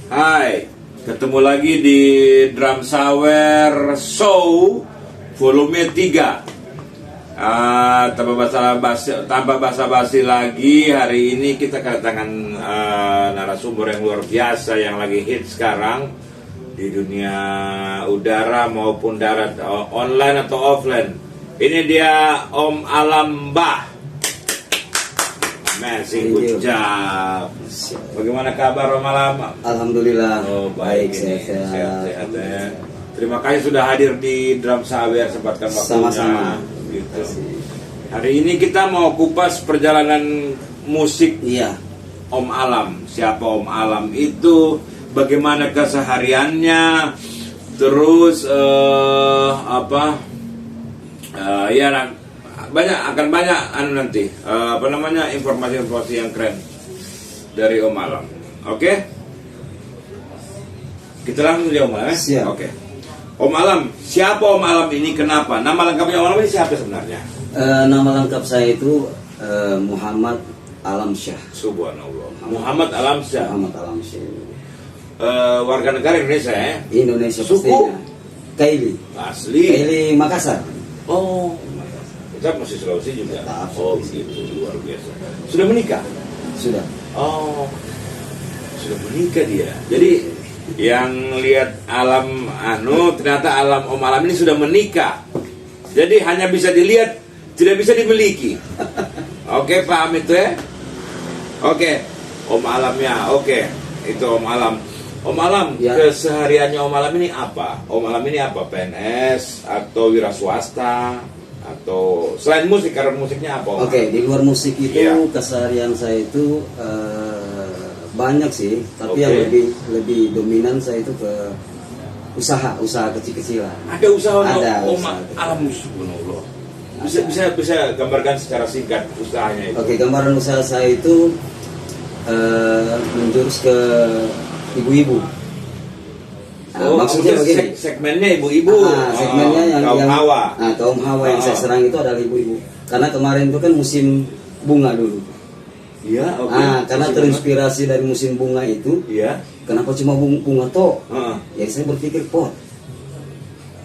Hai, ketemu lagi di Drum Sawer Show volume 3. Tanpa basa-basi lagi, hari ini kita kedatangan narasumber yang luar biasa yang lagi hit sekarang di dunia udara maupun darat, online atau offline. Ini dia Om Alam Bah. Amazing, good job. Bagaimana kabar Om Alam? Alhamdulillah. Oh, baik, sehat ya. Terima kasih sudah hadir di Drum Sawer, sempatkan waktunya. Sama-sama. Gitu. Hari ini kita mau kupas perjalanan musik. Iya. Om Alam. Siapa Om Alam itu? Bagaimana kesehariannya? Terus banyak nanti informasi-informasi yang keren dari Om Alam. Oke? Kita langsung aja Om Alam. Siap. Oke. Om Alam, siapa Om Alam ini? Kenapa? Nama lengkapnya Om Alam ini siapa sebenarnya? Nama lengkap saya itu Muhammad Alam Syah. Subhanallah. Muhammad Alam Syah. Muhammad Alam Syah. Warga negara Indonesia ya? Indonesia Suku? pastinya. Kaili. Asli. Kaili Makassar. Oh. Kita masih Sulawesi juga. Oh, begitu, luar biasa. Sudah menikah? Sudah. Oh, sudah menikah dia. Jadi yang lihat Alam ternyata Om Alam ini sudah menikah. Jadi hanya bisa dilihat, tidak bisa dimiliki. Oke, paham itu ya? Oke, Om Alamnya. Oke, itu Om Alam. Om Alam, ya. Kesehariannya Om Alam ini apa? Om Alam ini apa? PNS atau wira swasta? Atau selain musik, karena musiknya apa? Oke, di luar musik itu Iya. keseharian saya itu banyak sih, tapi Oke. yang lebih dominan saya itu ke usaha kecil-kecilan. Ada usaha Ada Om usaha. Alam, subhanallah. Bisa gambarkan secara singkat usahanya itu. Oke, gambaran usaha saya itu menjurus ke ibu-ibu. Nah, maksudnya begini. Segmennya ibu-ibu. Segmennya yang kaum hawa. Nah, kaum hawa yang saya serang itu adalah ibu-ibu. Karena kemarin itu kan musim bunga dulu. Iya, oke. Karena terinspirasi dari musim bunga itu. Iya. Kenapa cuma bunga toh? Heeh. Jadi saya berpikir pot.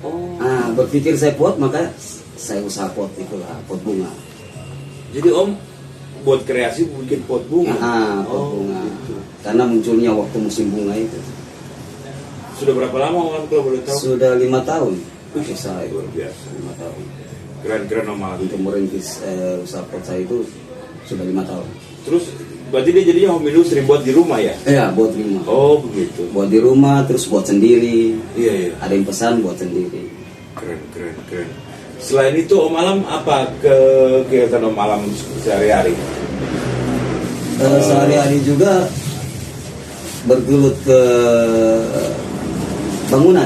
Oh. Berpikir saya pot, maka saya usaha pot itulah, pot bunga. Jadi Om buat kreasi bikin pot bunga. Pot bunga. Karena munculnya waktu musim bunga itu. Sudah berapa lama Om kalau boleh tahu? Sudah 5 tahun. Usaha itu. Luar biasa. 5 tahun. Keren-keren Om Alam. Untuk merintis usaha pot saya itu sudah 5 tahun. Terus berarti dia jadinya home industry buat di rumah ya? Iya, buat di rumah. Oh, begitu. Buat di rumah, terus buat sendiri. Iya. Ada yang pesan buat sendiri. Keren. Selain itu Om Alam apa kegiatan Om Alam sehari-hari? Sehari-hari juga bergelut ke bangunan.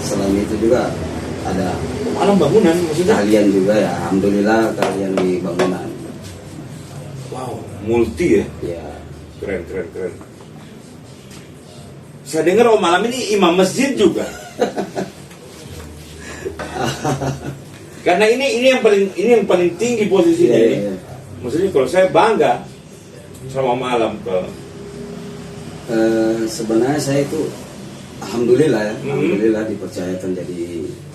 Selain itu juga ada Om Alam bangunan maksudnya? kalian juga ya, alhamdulillah kalian di bangunan. Wow, multi ya? Ya. Keren. Saya dengar Om Alam ini imam masjid juga. Karena ini yang paling tinggi posisinya ini. Iya. Maksudnya kalau saya bangga sama Om Alam Sebenarnya saya itu alhamdulillah ya, Mhm. alhamdulillah dipercayakan jadi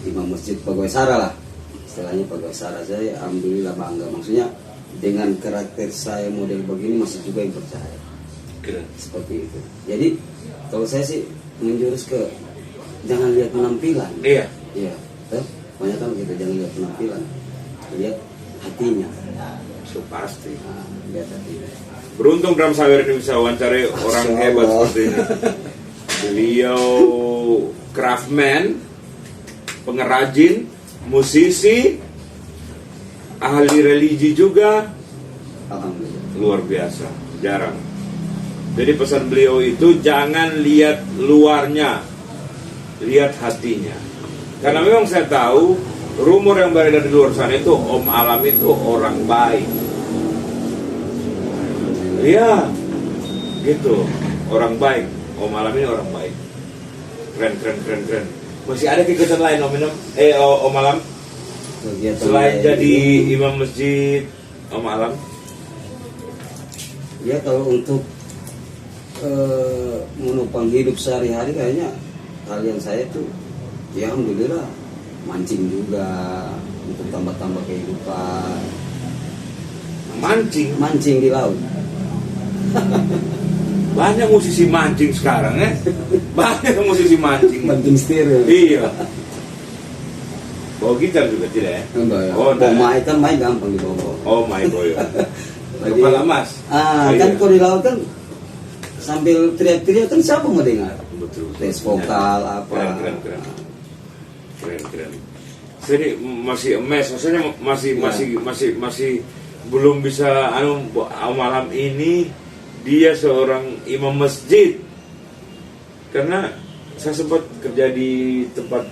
imam masjid pegawai sara lah. Istilahnya pegawai sara, saya alhamdulillah bangga. Maksudnya dengan karakter saya model begini masih juga yang percaya. Keren. Seperti itu. Jadi kalau saya sih menjurus ke jangan lihat penampilan. Iya. Iya. Banyak kan gitu, jangan lihat penampilan, lihat hatinya. So pasti. Lihat hatinya. Beruntung Drum Sawer ini bisa wawancarai orang Masya hebat Allah. seperti ini. Beliau craftsman, pengrajin, musisi, ahli religi juga. Alhamdulillah. Luar biasa, jarang. Jadi pesan beliau itu jangan lihat luarnya, lihat hatinya. Karena memang saya tahu rumor yang beredar di luar sana itu Om Alam itu orang baik. Iya, gitu, orang baik. Om Alam ini orang baik. Keren. Masih ada kegiatan lain Om Alam? Kegiatan Selain lain jadi itu, imam masjid, Om Alam? ya kalau untuk menopang hidup sehari-hari kayaknya kalian saya tuh ya alhamdulillah mancing juga untuk tambah-tambah kehidupan, mancing di laut. Banyak musisi mancing sekarang ya. Banyak musisi mancing. Mancing setir. Iya. Bawa gitar juga tidak ya? Enggak ya. Oh, enggak. Main kan main gampang dibawa. Oh, my boy. Lagi- Kepala Mas. Kan Iya. kalau di laut kan sambil teriak-teriak kan siapa mau dengar? Betul. Tes vokal apa? Keren. Saya ini masih emes, maksudnya masih belum bisa malam ini dia seorang imam masjid. Karena saya sempat kerja di tempat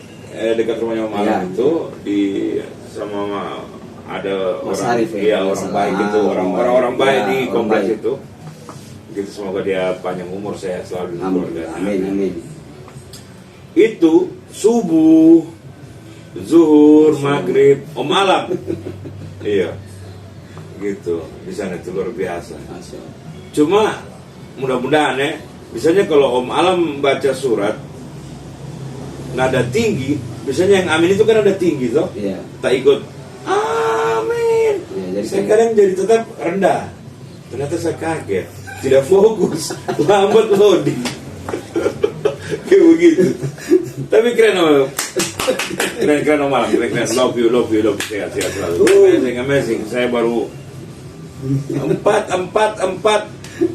dekat rumahnya Om Alam Iya. itu di sama ada Mas orang Arif ya, orang Mas baik Arif. itu, orang baik Ya, di orang kompleks baik. itu. Gitu, semoga dia panjang umur, sehat selalu di keluarga. Amin. Itu subuh, zuhur, maghrib, Om Alam. Iya, gitu. Di sana itu luar biasa. Masya Allah. Cuma mudah-mudahan ya, biasanya kalau Om Alam baca surat nada tinggi, biasanya yang amin itu kan ada tinggi toh. Iya. Tak ikut amin. Iya, jadi Saya kadang jadi tetap rendah. Ternyata saya kaget, tidak fokus, lambat loading. Kayak begitu. Tapi keren Om. Keren Om Alam, keren. Love you, sehat selalu. Amazing. Saya baru empat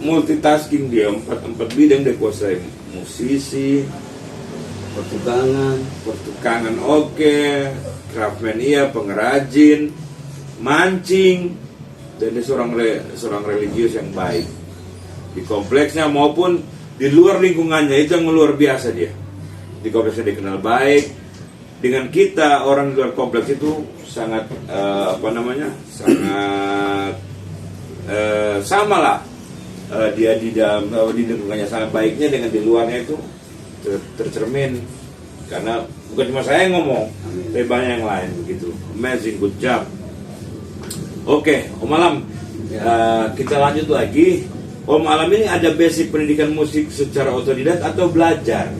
multitasking dia, empat bidang dia kuasai. Musisi, pertukangan oke, craftsman iya, pengrajin, mancing, dan dia seorang religius yang baik di kompleksnya maupun di luar lingkungannya. Itu yang luar biasa dia. Di kompleksnya dikenal baik. Dengan kita orang di luar kompleks itu sangat sangat sama lah. Dia di dalam di lingkungannya sangat baiknya, dengan di luarnya itu tercermin. Karena bukan cuma saya yang ngomong, tapi banyak yang lain begitu. Amazing, good job. Oke, Om Alam, kita lanjut lagi. Om Alam ini ada basic pendidikan musik secara otodidak atau belajar?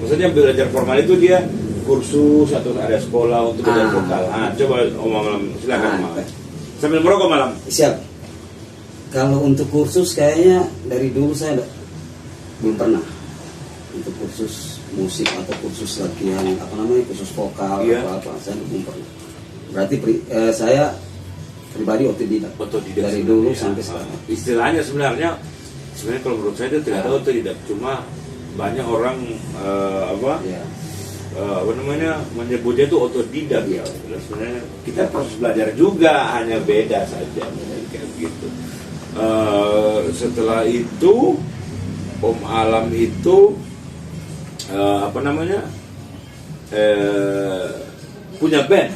Maksudnya belajar formal itu dia kursus atau ada sekolah untuk belajar vokal. Coba Om Alam, silakan Om Alam. Sambil merokok Om Alam. Siap. Kalau untuk kursus kayaknya dari dulu saya belum pernah untuk kursus musik atau kursus latihan kursus vokal apa saya belum pernah. Berarti saya pribadi otodidak dari dulu sampai sekarang. Istilahnya sebenarnya kalau menurut saya itu tidak ada otodidak, cuma banyak orang menyebutnya itu otodidak ya. Sebenarnya kita proses belajar juga, hanya beda saja kayak gitu. Setelah itu Om Alam itu punya band.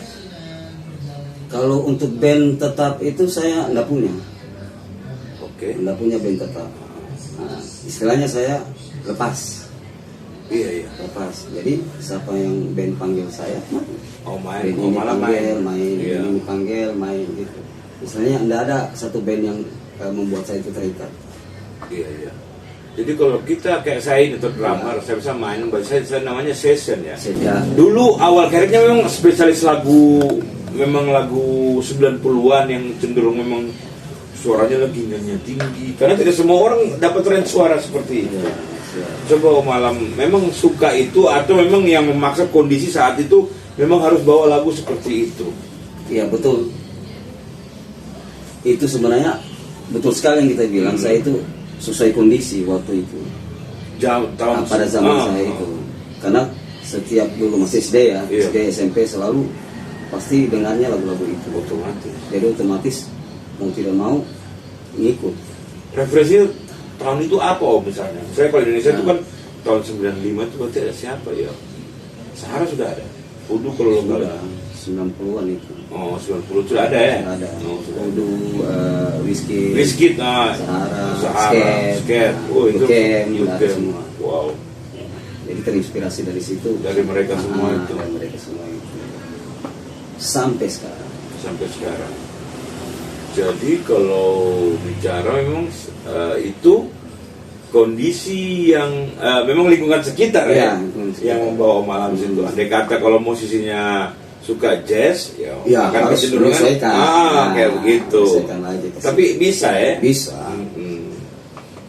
Kalau untuk band tetap itu saya nggak punya. Oke. Nggak punya band tetap. Istilahnya saya lepas. Iya. Lepas. Jadi siapa yang band panggil saya, Main. band Om ini Alam panggil, main. Iya. ini panggil, main gitu. Istilahnya nggak ada satu band yang membuat saya itu terikat. Iya. Jadi kalau kita kayak saya ini atau drummer, saya bisa main, saya namanya session ya. Sejak Dulu awal karirnya memang spesialis lagu 90-an yang cenderung memang suaranya lagi nyanyi tinggi. Karena tidak semua orang dapat range suara seperti itu. Coba Om Alam memang suka itu atau memang yang memaksa kondisi saat itu memang harus bawa lagu seperti itu? Iya betul. Itu sebenarnya betul sekali yang kita bilang. Saya itu sesuai kondisi waktu itu. Tahun Pada zaman saya itu. Karena setiap dulu masih SD ya, Iya. SD SMP selalu pasti dengarnya lagu-lagu itu. Otomatis. Jadi otomatis mau tidak mau ngikut. Referensinya tahun itu apa Om misalnya? Saya kalau di Indonesia itu kan tahun 95 itu berarti ada siapa ya? Sahara sudah ada. Udu kalau lo nggak ada. 90-an itu. Oh 90 sudah ada ya? Ada. Oh, sudah. Udu, Whiskey, Rizky, Sahara, Skate. Oh itu Yukem, ada Yukem. semua. Wow. Jadi terinspirasi dari situ. Dari mereka semua itu. Dari mereka semua itu. Sampai sekarang. Sampai sekarang. Jadi kalau bicara memang itu kondisi yang memang lingkungan sekitar Iya, ya lingkungan sekitar. yang membawa Om Alam situ. Andai kata kalau musisinya suka jazz, ya Ya, akan harus kecenderungan menyesuaikan. kayak begitu. Menyesuaikan lagi ke Tapi situ. bisa ya. Bisa.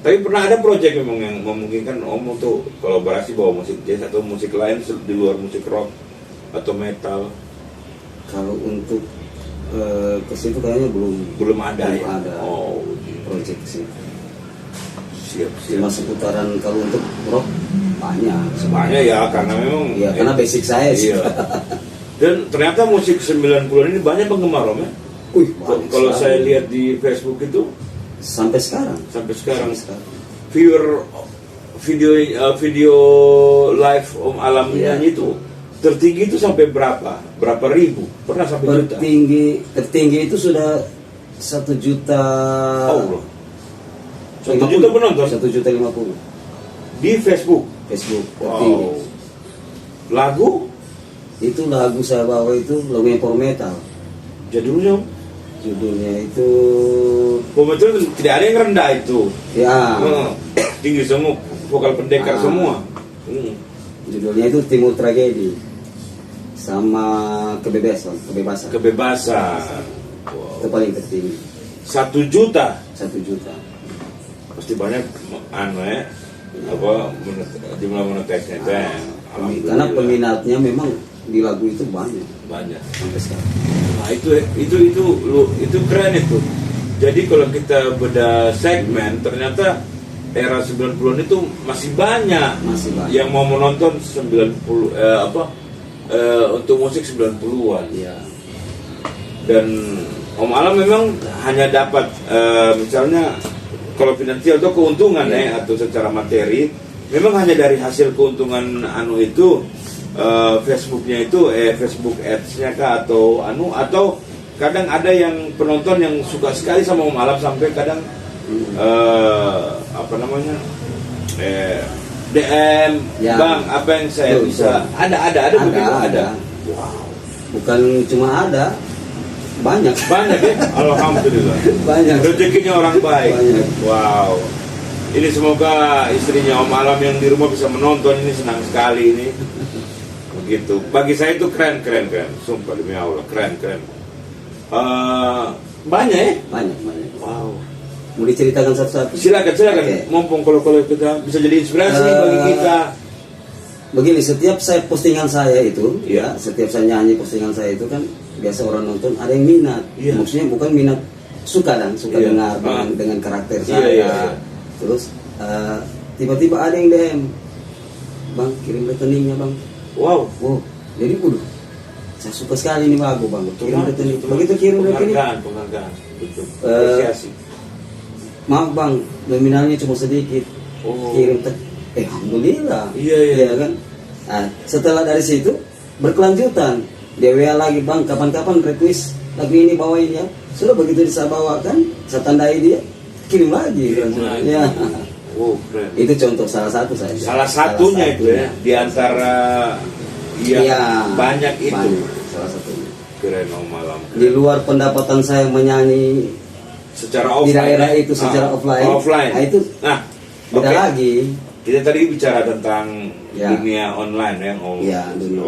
Tapi pernah ada proyek memang yang memungkinkan Om untuk kolaborasi bawa musik jazz atau musik lain di luar musik rock atau metal. Kalau untuk ke situ kayaknya Belum ada belum ya. ada Oh, gitu. project sih. Siap. Cuma seputaran kalau untuk rock banyak. Semuanya ya karena memang Ya karena basic saya sih. Iya. Dan ternyata musik 90-an ini banyak penggemar Om ya. Banyak Kalau sekali. saya lihat di Facebook itu sampai sekarang. sampai sekarang Sampai sekarang. viewer video live Om Alam Iya. nyanyi itu tertinggi itu sampai berapa ribu, pernah sampai juta. Tertinggi itu sudah 1 juta. Allah. 1 juta penonton 1.050.000 di Facebook. Facebook tertinggi. Wow. Lagu Itu lagu saya bawa itu lagu yang power metal. judulnya Judulnya itu Pemetul tidak ada yang rendah itu. ya Tinggi semua, vokal pendekar Ah. semua. judulnya itu Timur Tragedi sama kebebasan. Kebebasan. Itu paling tertinggi 1 juta 1 juta. pasti banyak jumlah monetasinya itu ya. Karena Alhamdulillah. peminatnya memang di lagu itu banyak Banyak. sampai sekarang. Nah itu keren itu. Jadi kalau kita beda segmen ternyata era 90-an itu masih banyak yang mau menonton 90 untuk musik 90-an. Iya. Dan Om Alam memang hanya dapat misalnya kalau finansial atau keuntungan atau secara materi memang hanya dari hasil keuntungan itu Facebooknya itu Facebook Ads-nya kah atau kadang ada yang penonton yang suka sekali sama Om Alam sampai kadang DM Ya. Bang apa yang saya Betul, bisa betul. ada begitu ada. Wow. Bukan cuma ada, banyak. Banyak ya, alhamdulillah. Banyak. Rezekinya orang baik. Banyak. Wow. Ini semoga istrinya Om Alam yang di rumah bisa menonton ini, senang sekali ini. Begitu. Bagi saya itu keren. Sumpah demi Allah, keren. Banyak ya? Banyak. Wow. Mau diceritakan satu-satu? Silakan. Oke. Mumpung kalau kita bisa jadi inspirasi bagi kita. Begini, setiap saya postingan saya itu, Iya. setiap saya nyanyi postingan saya itu kan biasa orang nonton ada yang minat. Iya. Maksudnya bukan minat suka Iya. dengar Ah. dengan karakter Iya, saya. iya. Terus tiba-tiba ada yang DM, Bang kirim rekeningnya Bang. Wow. Oh, jadi saya suka sekali ini lagu Bang. Kirim rekening. Betul. Begitu kirim rekening, Penghargaan. Betul. Eh, Apresiasi. maaf Bang, nominalnya cuma sedikit. Oh. Kirim alhamdulillah. Iya. Kan? Nah, setelah dari situ berkelanjutan. Dia WA lagi Bang, kapan-kapan request lagu ini bawain ya. Sudah begitu saya bawakan, saya tandai dia, kirim lagi. Ya. Oh, keren. Itu contoh salah satu saya. Salah satunya itu ya di antara yang Iya, banyak itu. banyak, salah satunya. Keren Om Alam. Di luar pendapatan saya menyanyi Secara di offline. daerah itu secara offline. Nah, itu nah, beda oke. lagi. Kita tadi bicara tentang Ya. dunia online ya, Om. Ya, dunia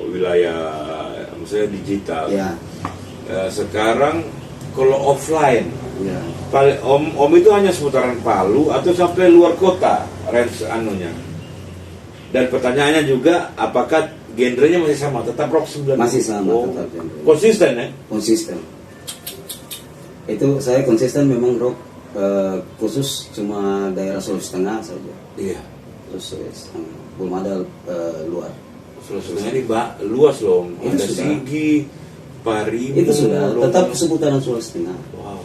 Wilayah maksudnya digital. Ya, Sekarang kalau offline, ya. Om itu hanya seputaran Palu atau sampai luar kota range anunya. Dan pertanyaannya juga apakah genrenya masih sama, tetap rock 90? Masih sama, Oh, tetap genre. konsisten ya? Konsisten. Itu saya konsisten memang rock khusus cuma daerah Sulawesi Tengah saja. Iya. Terus Sulawesi Tengah. Belum ada luar. Sulawesi Tengah ini luas loh. Itu Ada sudah. Sigi, Parimu, Itu sudah Lombok. tetap seputaran Sulawesi Tengah. Wow.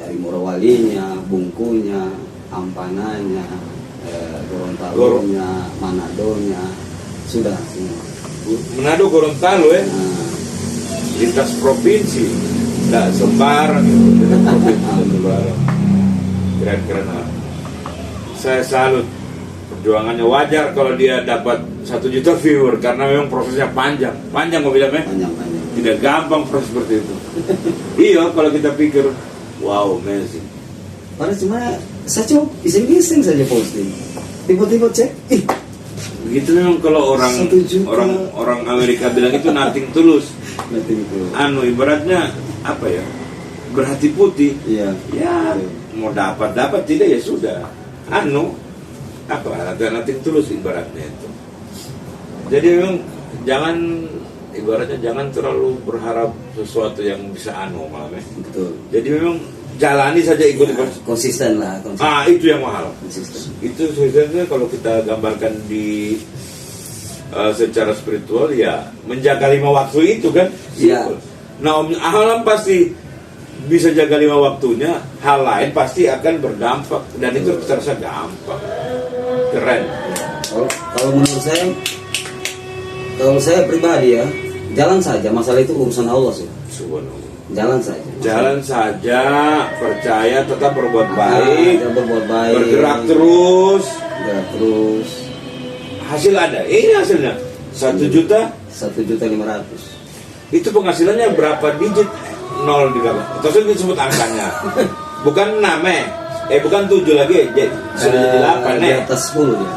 Dari Morowalinya, Bungkunya, Ampananya, Gorontalo-nya, Manadonya, sudah semua. Manado Gorontalo ya, Nah, lintas provinsi, tidak sembarang itu, lintas provinsi dan sembarang. Keren lah. Saya salut perjuangannya. Wajar kalau dia dapat 1 juta viewer karena memang prosesnya panjang mau bilangnya. panjang-panjang. Tidak gampang proses seperti itu. Iya, kalau kita pikir, wow, amazing. Padahal sebenarnya saya cuma iseng-iseng saja posting. Tiba-tiba cek, Begitu memang kalau orang 1 juta. orang Amerika bilang itu nothing tulus. nanti itu. Ibaratnya apa ya? Berhati putih. Iya. Ya, mau dapat tidak ya sudah. Nothing tulus ibaratnya itu. Jadi memang jangan terlalu berharap sesuatu yang bisa malam ya. Betul. Jadi memang jalani saja ikut. Konsisten lah. Itu yang mahal. Konsisten. Itu sebenarnya kalau kita gambarkan di secara spiritual ya menjaga 5 waktu itu kan. Iya. Nah, Alam pasti bisa jaga 5 waktunya, hal lain pasti akan berdampak dan itu terasa gampang. Keren. Kalau menurut saya, kalau saya pribadi ya, jalan saja, masalah itu urusan Allah sih. Subhanallah. Jalan saja. Jalan saja, percaya, tetap berbuat baik, berbuat baik, bergerak terus. Hasil ada. Ini hasilnya 1.500.000. Itu penghasilannya berapa digit? 0 di belakang. Terus disebut angkanya. Bukan 6 bukan 7 lagi. Sudah jadi 8 di atas 10 dia.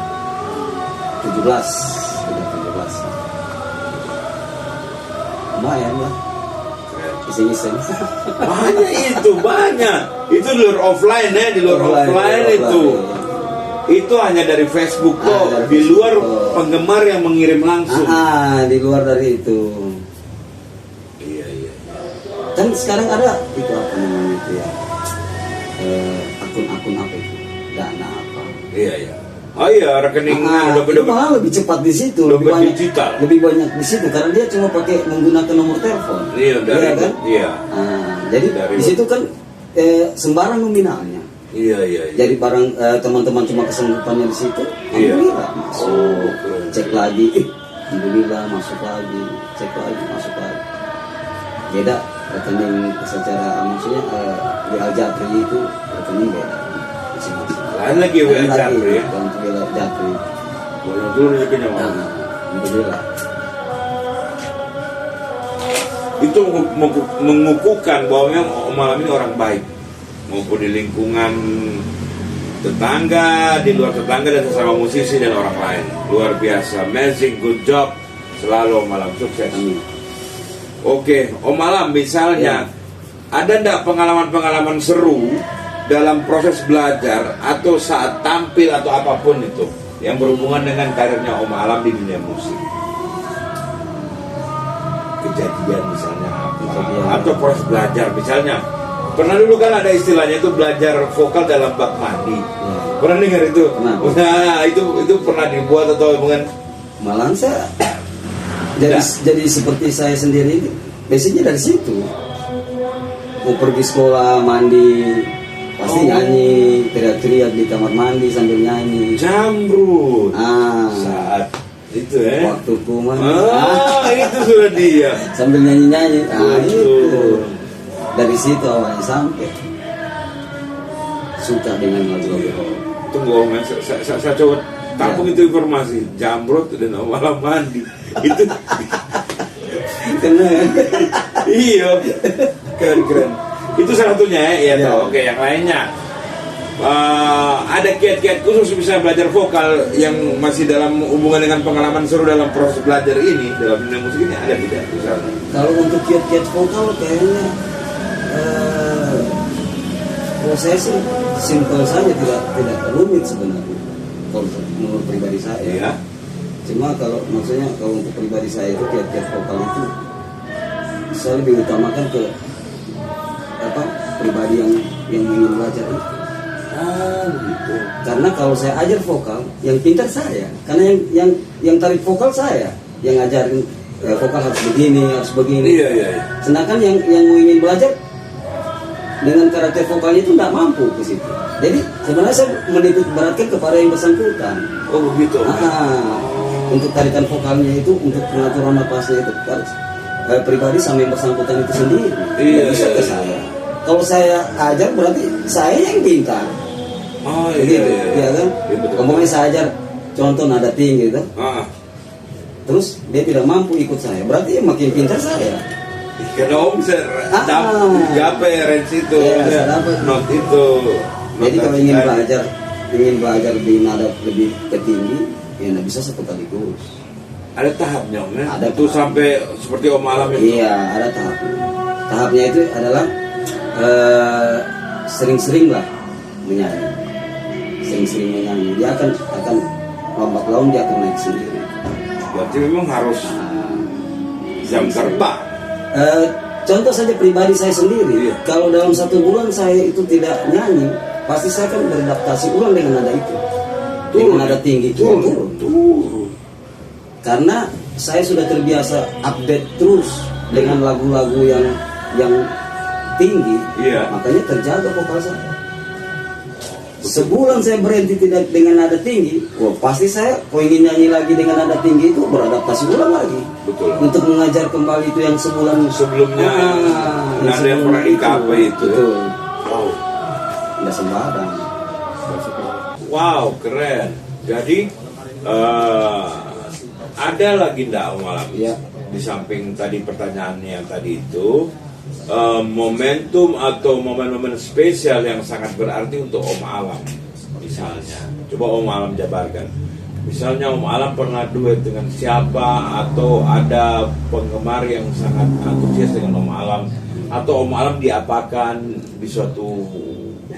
17. Lumayan lah. Iseng-iseng. Banyak. Itu di luar offline ya, di luar offline itu. Itu hanya dari Facebook kok. Di luar penggemar yang mengirim langsung. Di luar dari itu. Iya. Kan sekarang ada itu apa namanya itu ya, akun-akun apa itu, Dana apa? Iya. Oh iya, rekening itu malah lebih cepat di situ, lebih banyak digital. Lebih banyak di situ karena dia cuma pakai menggunakan nomor telepon. Iya, kan? Iya. Jadi di situ kan sembarang nominalnya. Iya. Jadi barang teman-teman cuma kesanggupannya di situ, alhamdulillah masuk. Cek lagi, alhamdulillah masuk lagi. Cek lagi, masuk lagi. Beda rekening secara maksudnya di Aljatri itu rekening beda. Lain lagi Aljatri ya. Untuk Aljatri. Boleh dulu rezekinya mau. Alhamdulillah. Itu mengukuhkan bahwa memang malam ini orang baik, maupun di lingkungan tetangga, di luar tetangga dan sesama musisi dan orang lain. Luar biasa, amazing, good job, selalu malam sukses. Oke, Om Alam misalnya ada enggak pengalaman-pengalaman seru dalam proses belajar atau saat tampil atau apapun itu yang berhubungan dengan karirnya Om Alam di dunia musik? Kejadian misalnya apa? Atau proses belajar misalnya. Pernah dulu kan ada istilahnya itu belajar vokal dalam bak mandi. Pernah dengar itu? Nah, itu pernah dibuat atau bukan? Malah saya jadi seperti saya sendiri, basicnya dari situ. Mau pergi sekolah, mandi, pasti nyanyi, teriak-teriak di kamar mandi sambil nyanyi. Jambrut. Saat itu waktu mandi. Itu sudah dia. Sambil nyanyi-nyanyi. Itu. Dari situ awalnya sampai suka dengan lagu-lagu. Tunggu Om, saya coba tampung itu informasi. Jambrut dan Om Alam mandi. Itu keren. Iya, keren. Itu salah satunya ya. Oke, yang lainnya ada kiat-kiat khusus bisa belajar vokal yang masih dalam hubungan dengan pengalaman seru dalam proses belajar ini dalam dunia musik ini ada tidak misalnya? Kalau untuk kiat-kiat vokal kayaknya kalau saya sih simpel saja, tidak rumit sebenarnya. Kalau menurut pribadi saya. Iya. Cuma kalau maksudnya kalau untuk pribadi saya itu kiat-kiat vokal itu saya lebih utamakan ke pribadi yang ingin belajar itu. Gitu. Karena kalau saya ajar vokal, yang pintar saya. Karena yang tarik vokal saya, yang ngajarin vokal harus begini. Iya. Sedangkan yang ingin belajar dengan karakter vokalnya itu nggak mampu ke situ. Jadi sebenarnya saya menitik beratkan kepada yang bersangkutan. Oh begitu. Untuk tarikan vokalnya itu, untuk pengaturan napasnya itu harus pribadi sama yang bersangkutan itu sendiri. Tidak bisa ke saya. Kalau saya ajar berarti saya yang pintar. Iya kan? Ngomongnya saya ajar contoh nada tinggi gitu. Terus dia tidak mampu ikut saya, berarti makin pintar saya. Karena Om bisa dapat range itu, not itu. Jadi kalau ingin belajar di nada lebih tinggi, ya nggak bisa sekaligus. Ada tahapnya Om ya? Ada Itu tahap. sampai seperti Om Alam itu? Iya, ada tahapnya. Tahapnya itu adalah sering-sering lah menyanyi. Sering-sering menyanyi. Dia akan lambat laun dia akan naik sendiri. Berarti memang harus jam terbang. Contoh saja pribadi saya sendiri. Iya. Kalau dalam 1 bulan saya itu tidak nyanyi, pasti saya akan beradaptasi ulang dengan nada itu. Dengan nada tinggi. Turun. Karena saya sudah terbiasa update terus dengan lagu-lagu yang tinggi, Iya. makanya terjaga vokal saya. Sebulan saya berhenti tidak dengan nada tinggi, wah pasti saya kalau ingin nyanyi lagi dengan nada tinggi itu beradaptasi ulang lagi. Betul. Untuk mengajar kembali itu yang sebulan Sebelumnya nada yang pernah dikapai itu. Betul. Wow. Nggak sembarang. Wow, keren. Jadi ada lagi ndak Om Alam? Iya. Di samping tadi pertanyaannya yang tadi itu, momentum atau momen-momen spesial yang sangat berarti untuk Om Alam, misalnya. Coba Om Alam jabarkan. Misalnya Om Alam pernah duet dengan siapa, atau ada penggemar yang sangat antusias dengan Om Alam, atau Om Alam diapakan di suatu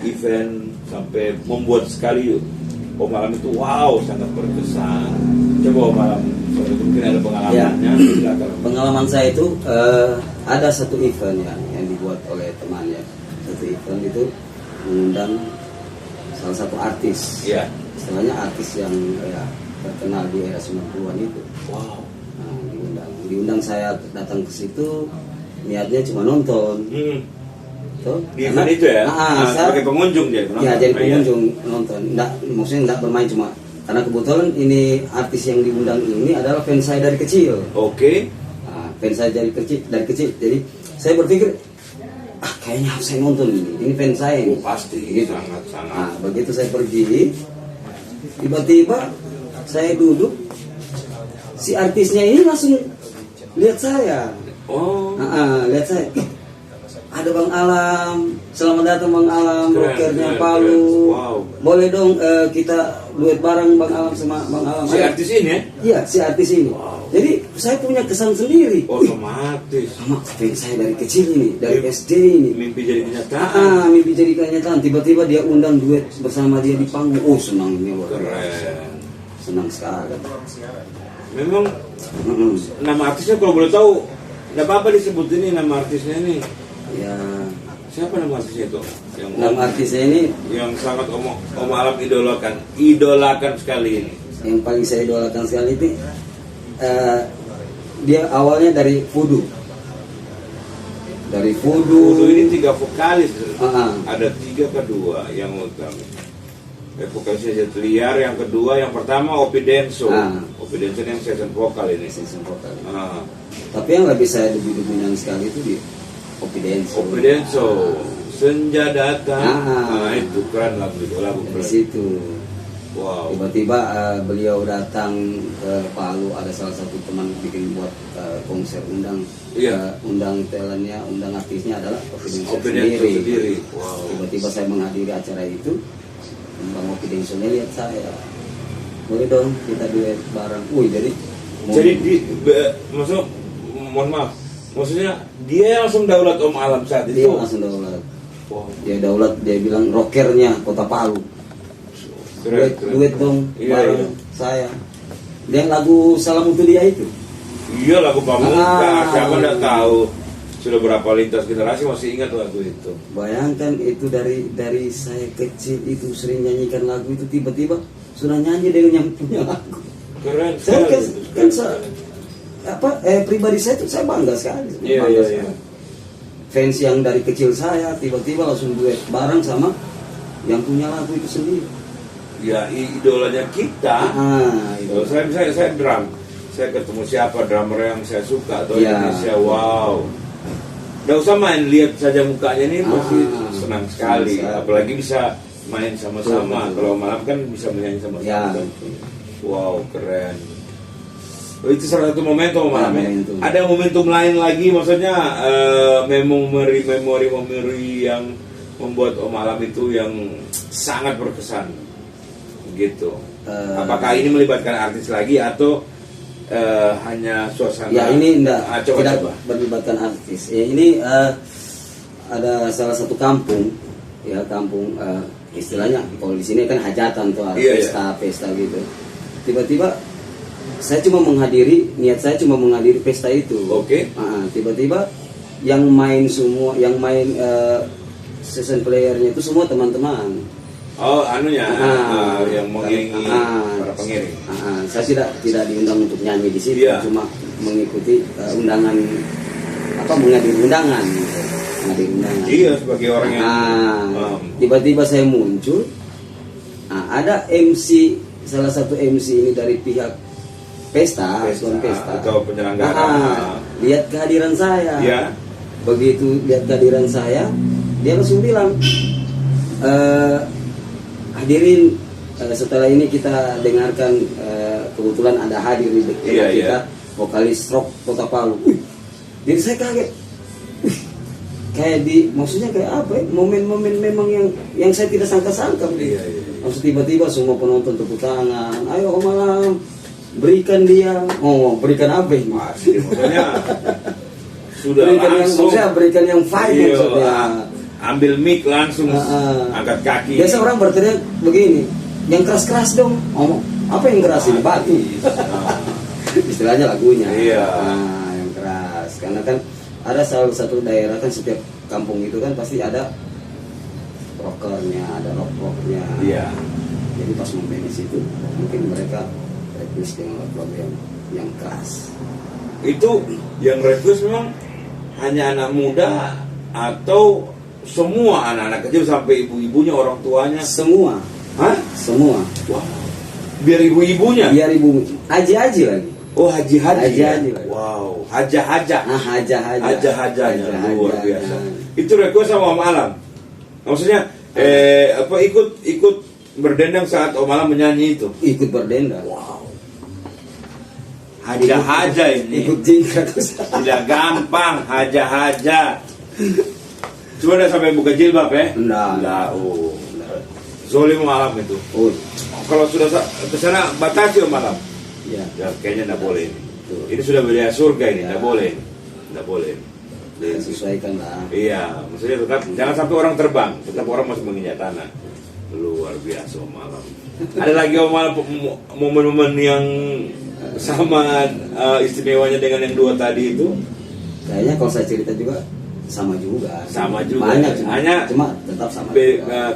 event sampai membuat sekali Om Alam itu wow sangat berkesan. Coba Om Alam, mungkin ada pengalamannya. Silakan. Pengalaman saya itu ada satu event yang dibuat oleh teman ya. Satu event itu mengundang salah satu artis. Iya. Istilahnya artis yang ya, terkenal di era 90-an itu. Wow. Nah, diundang saya datang ke situ, niatnya cuma nonton. Tuh, Di event itu ya? saya, sebagai pengunjung dia? ya jadi pengunjung nonton. Maksudnya enggak bermain cuma karena kebetulan ini artis yang diundang ini adalah fans saya dari kecil. Oke. Nah, fans saya dari kecil. Jadi saya berpikir kayaknya harus saya nonton ini. Ini fans saya ini. Pasti, Gitu. sangat-sangat. Nah, begitu saya pergi, tiba-tiba saya duduk, si artisnya ini langsung lihat saya. Oh. Lihat saya. Ada Bang Alam, selamat datang Bang Alam, Keren, rockernya keren, Palu. keren. Wow. Boleh dong kita duet bareng Bang Alam sama Bang Alam. Si artis ini ya? Iya, si artis ini. Wow. Jadi saya punya kesan sendiri. Wih, Otomatis. sama fans saya dari kecil ini, dari Iya. SD ini. Mimpi jadi kenyataan. Mimpi jadi kenyataan. Tiba-tiba dia undang duet bersama dia di panggung. Oh, senang ini luar biasa. Keren. Senang sekali. Memang Mm-mm. nama artisnya kalau boleh tahu, nggak apa-apa disebut ini nama artisnya ini. Ya, Siapa nama artisnya itu? Yang nama artisnya ini yang sangat Om Alam idolakan sekali ini. yang paling saya idolakan sekali itu dia awalnya dari Voodoo. Dari Voodoo. Voodoo ini 3 vokalis. Ah. Ada 3 kedua yang utama. Vokalisnya Zetliar, yang kedua, yang pertama Opi Denso. Ah. Opi Denso yang season vokal ini. Season vokal. Ah. Tapi yang lebih saya dominan sekali itu di Opi Denso. Opi Denso, Senja Datang. Ah. Itu keren lagu itu, lagu Di keren. situ. Wow. Tiba-tiba beliau datang ke Palu, ada salah satu teman bikin buat konser Iya. undang talentnya, undang artisnya adalah Opi Denso Opi Denso sendiri. Wow. Tiba-tiba saya menghadiri acara itu, Bang Opi Denso lihat saya, boleh dong kita duet bareng. Jadi mohon maaf, maksudnya dia langsung daulat Om Alam saat itu. dia langsung daulat. Wow. Dia daulat, dia bilang rockernya Kota Palu. Keren, Duet dong Iya, bareng iya. saya. Dan lagu Salam Untuk Dia itu. Iya, lagu Pamungkas, Ah. siapa nggak tahu. Sudah berapa lintas generasi masih ingat lagu itu. Bayangkan itu dari saya kecil itu sering nyanyikan lagu itu, tiba-tiba sudah nyanyi dengan yang punya lagu. Keren Saya sekali. pribadi saya itu saya bangga sekali. Iya, Bangga iya, sekali. iya. Fans yang dari kecil saya tiba-tiba langsung duet bareng sama yang punya lagu itu sendiri. Ya, idolanya kita. Itu. Saya drum. Saya ketemu siapa drummer yang saya suka atau Iya. Indonesia, wow. Nggak usah main, lihat saja mukanya ini pasti senang sekali. senang sekali. Apalagi bisa main sama-sama. Betul. Kalau malam kan bisa menyanyi sama-sama. Ya. Wow, keren. Itu salah satu momentum malam ya. momentum. Ada momentum lain lagi, maksudnya memori yang membuat Om Alam itu yang sangat berkesan gitu? Apakah ini melibatkan artis lagi atau hanya suasana? Ya ini coba. tidak melibatkan artis. Ya ini ada salah satu kampung, ya kampung istilahnya kalau di sini kan hajatan tuh, pesta gitu. Tiba-tiba saya cuma menghadiri, niat saya cuma menghadiri pesta itu. Oke. Tiba-tiba yang main semua, yang main season playernya itu semua teman-teman. Oh, anunya yang mengiringi para pengiring. Saya tidak diundang untuk nyanyi di situ, Iya. cuma mengikuti undangan, menghadiri undangan. Iya, sebagai orang yang tiba-tiba saya muncul, ada MC, salah satu MC ini dari pihak pesta atau penyelenggara. Lihat kehadiran saya. Ya. Begitu lihat kehadiran saya, dia langsung bilang, hadirin, setelah ini kita dengarkan, kebetulan ada hadir di dekat kita, vokalis rock Kota Palu. Jadi saya kaget. Kayak maksudnya kayak apa ya? Momen-momen memang yang saya tidak sangka-sangka. Maksud tiba-tiba semua penonton tepuk tangan, ayo Om Alam, berikan dia. Berikan apa ini? Maksudnya sudah berikan yang fine maksudnya. Ambil mic langsung angkat kaki. Biasa orang berteriak begini, yang keras-keras dong. Apa yang keras ini? Batu. Istilahnya lagunya. Yang keras. Karena kan ada salah satu daerah kan, setiap kampung itu kan pasti ada rockernya, ada rock-rocknya. Jadi pas momen di situ mungkin mereka request dengan lagu yang keras. Itu yang request memang hanya anak muda atau semua anak-anak kecil sampai ibu-ibunya, orang tuanya? Semua. Semua. Wah. Biar ibu-ibunya? Biar ibu. Haji-haji lagi. Oh, haji-haji. Wow. Haja-haja. Haja-hajanya luar biasa. Itu request sama Om Alam. Maksudnya ikut berdendang saat Om Alam menyanyi itu. Ikut berdendang. Wow. Haja-haja ini. Ikut jingkrak. Tidak gampang haja-haja. Cuma udah sampai buka jilbab ya? Enggak. Zolim Om Alam itu. Kalau sudah kesana batasi Om Alam. Ya, kayaknya enggak boleh ini. Ini sudah wilayah surga ini, enggak boleh. Enggak boleh. Sesuaikan lah. Iya, maksudnya tetap jangan sampai orang terbang, tetap orang masih menginjak tanah. Luar biasa Om Alam. Ada lagi Om Alam momen-momen yang sama istimewanya dengan yang dua tadi itu? Kayaknya kalau saya cerita juga sama juga. Banyak, hanya cuma tetap sama.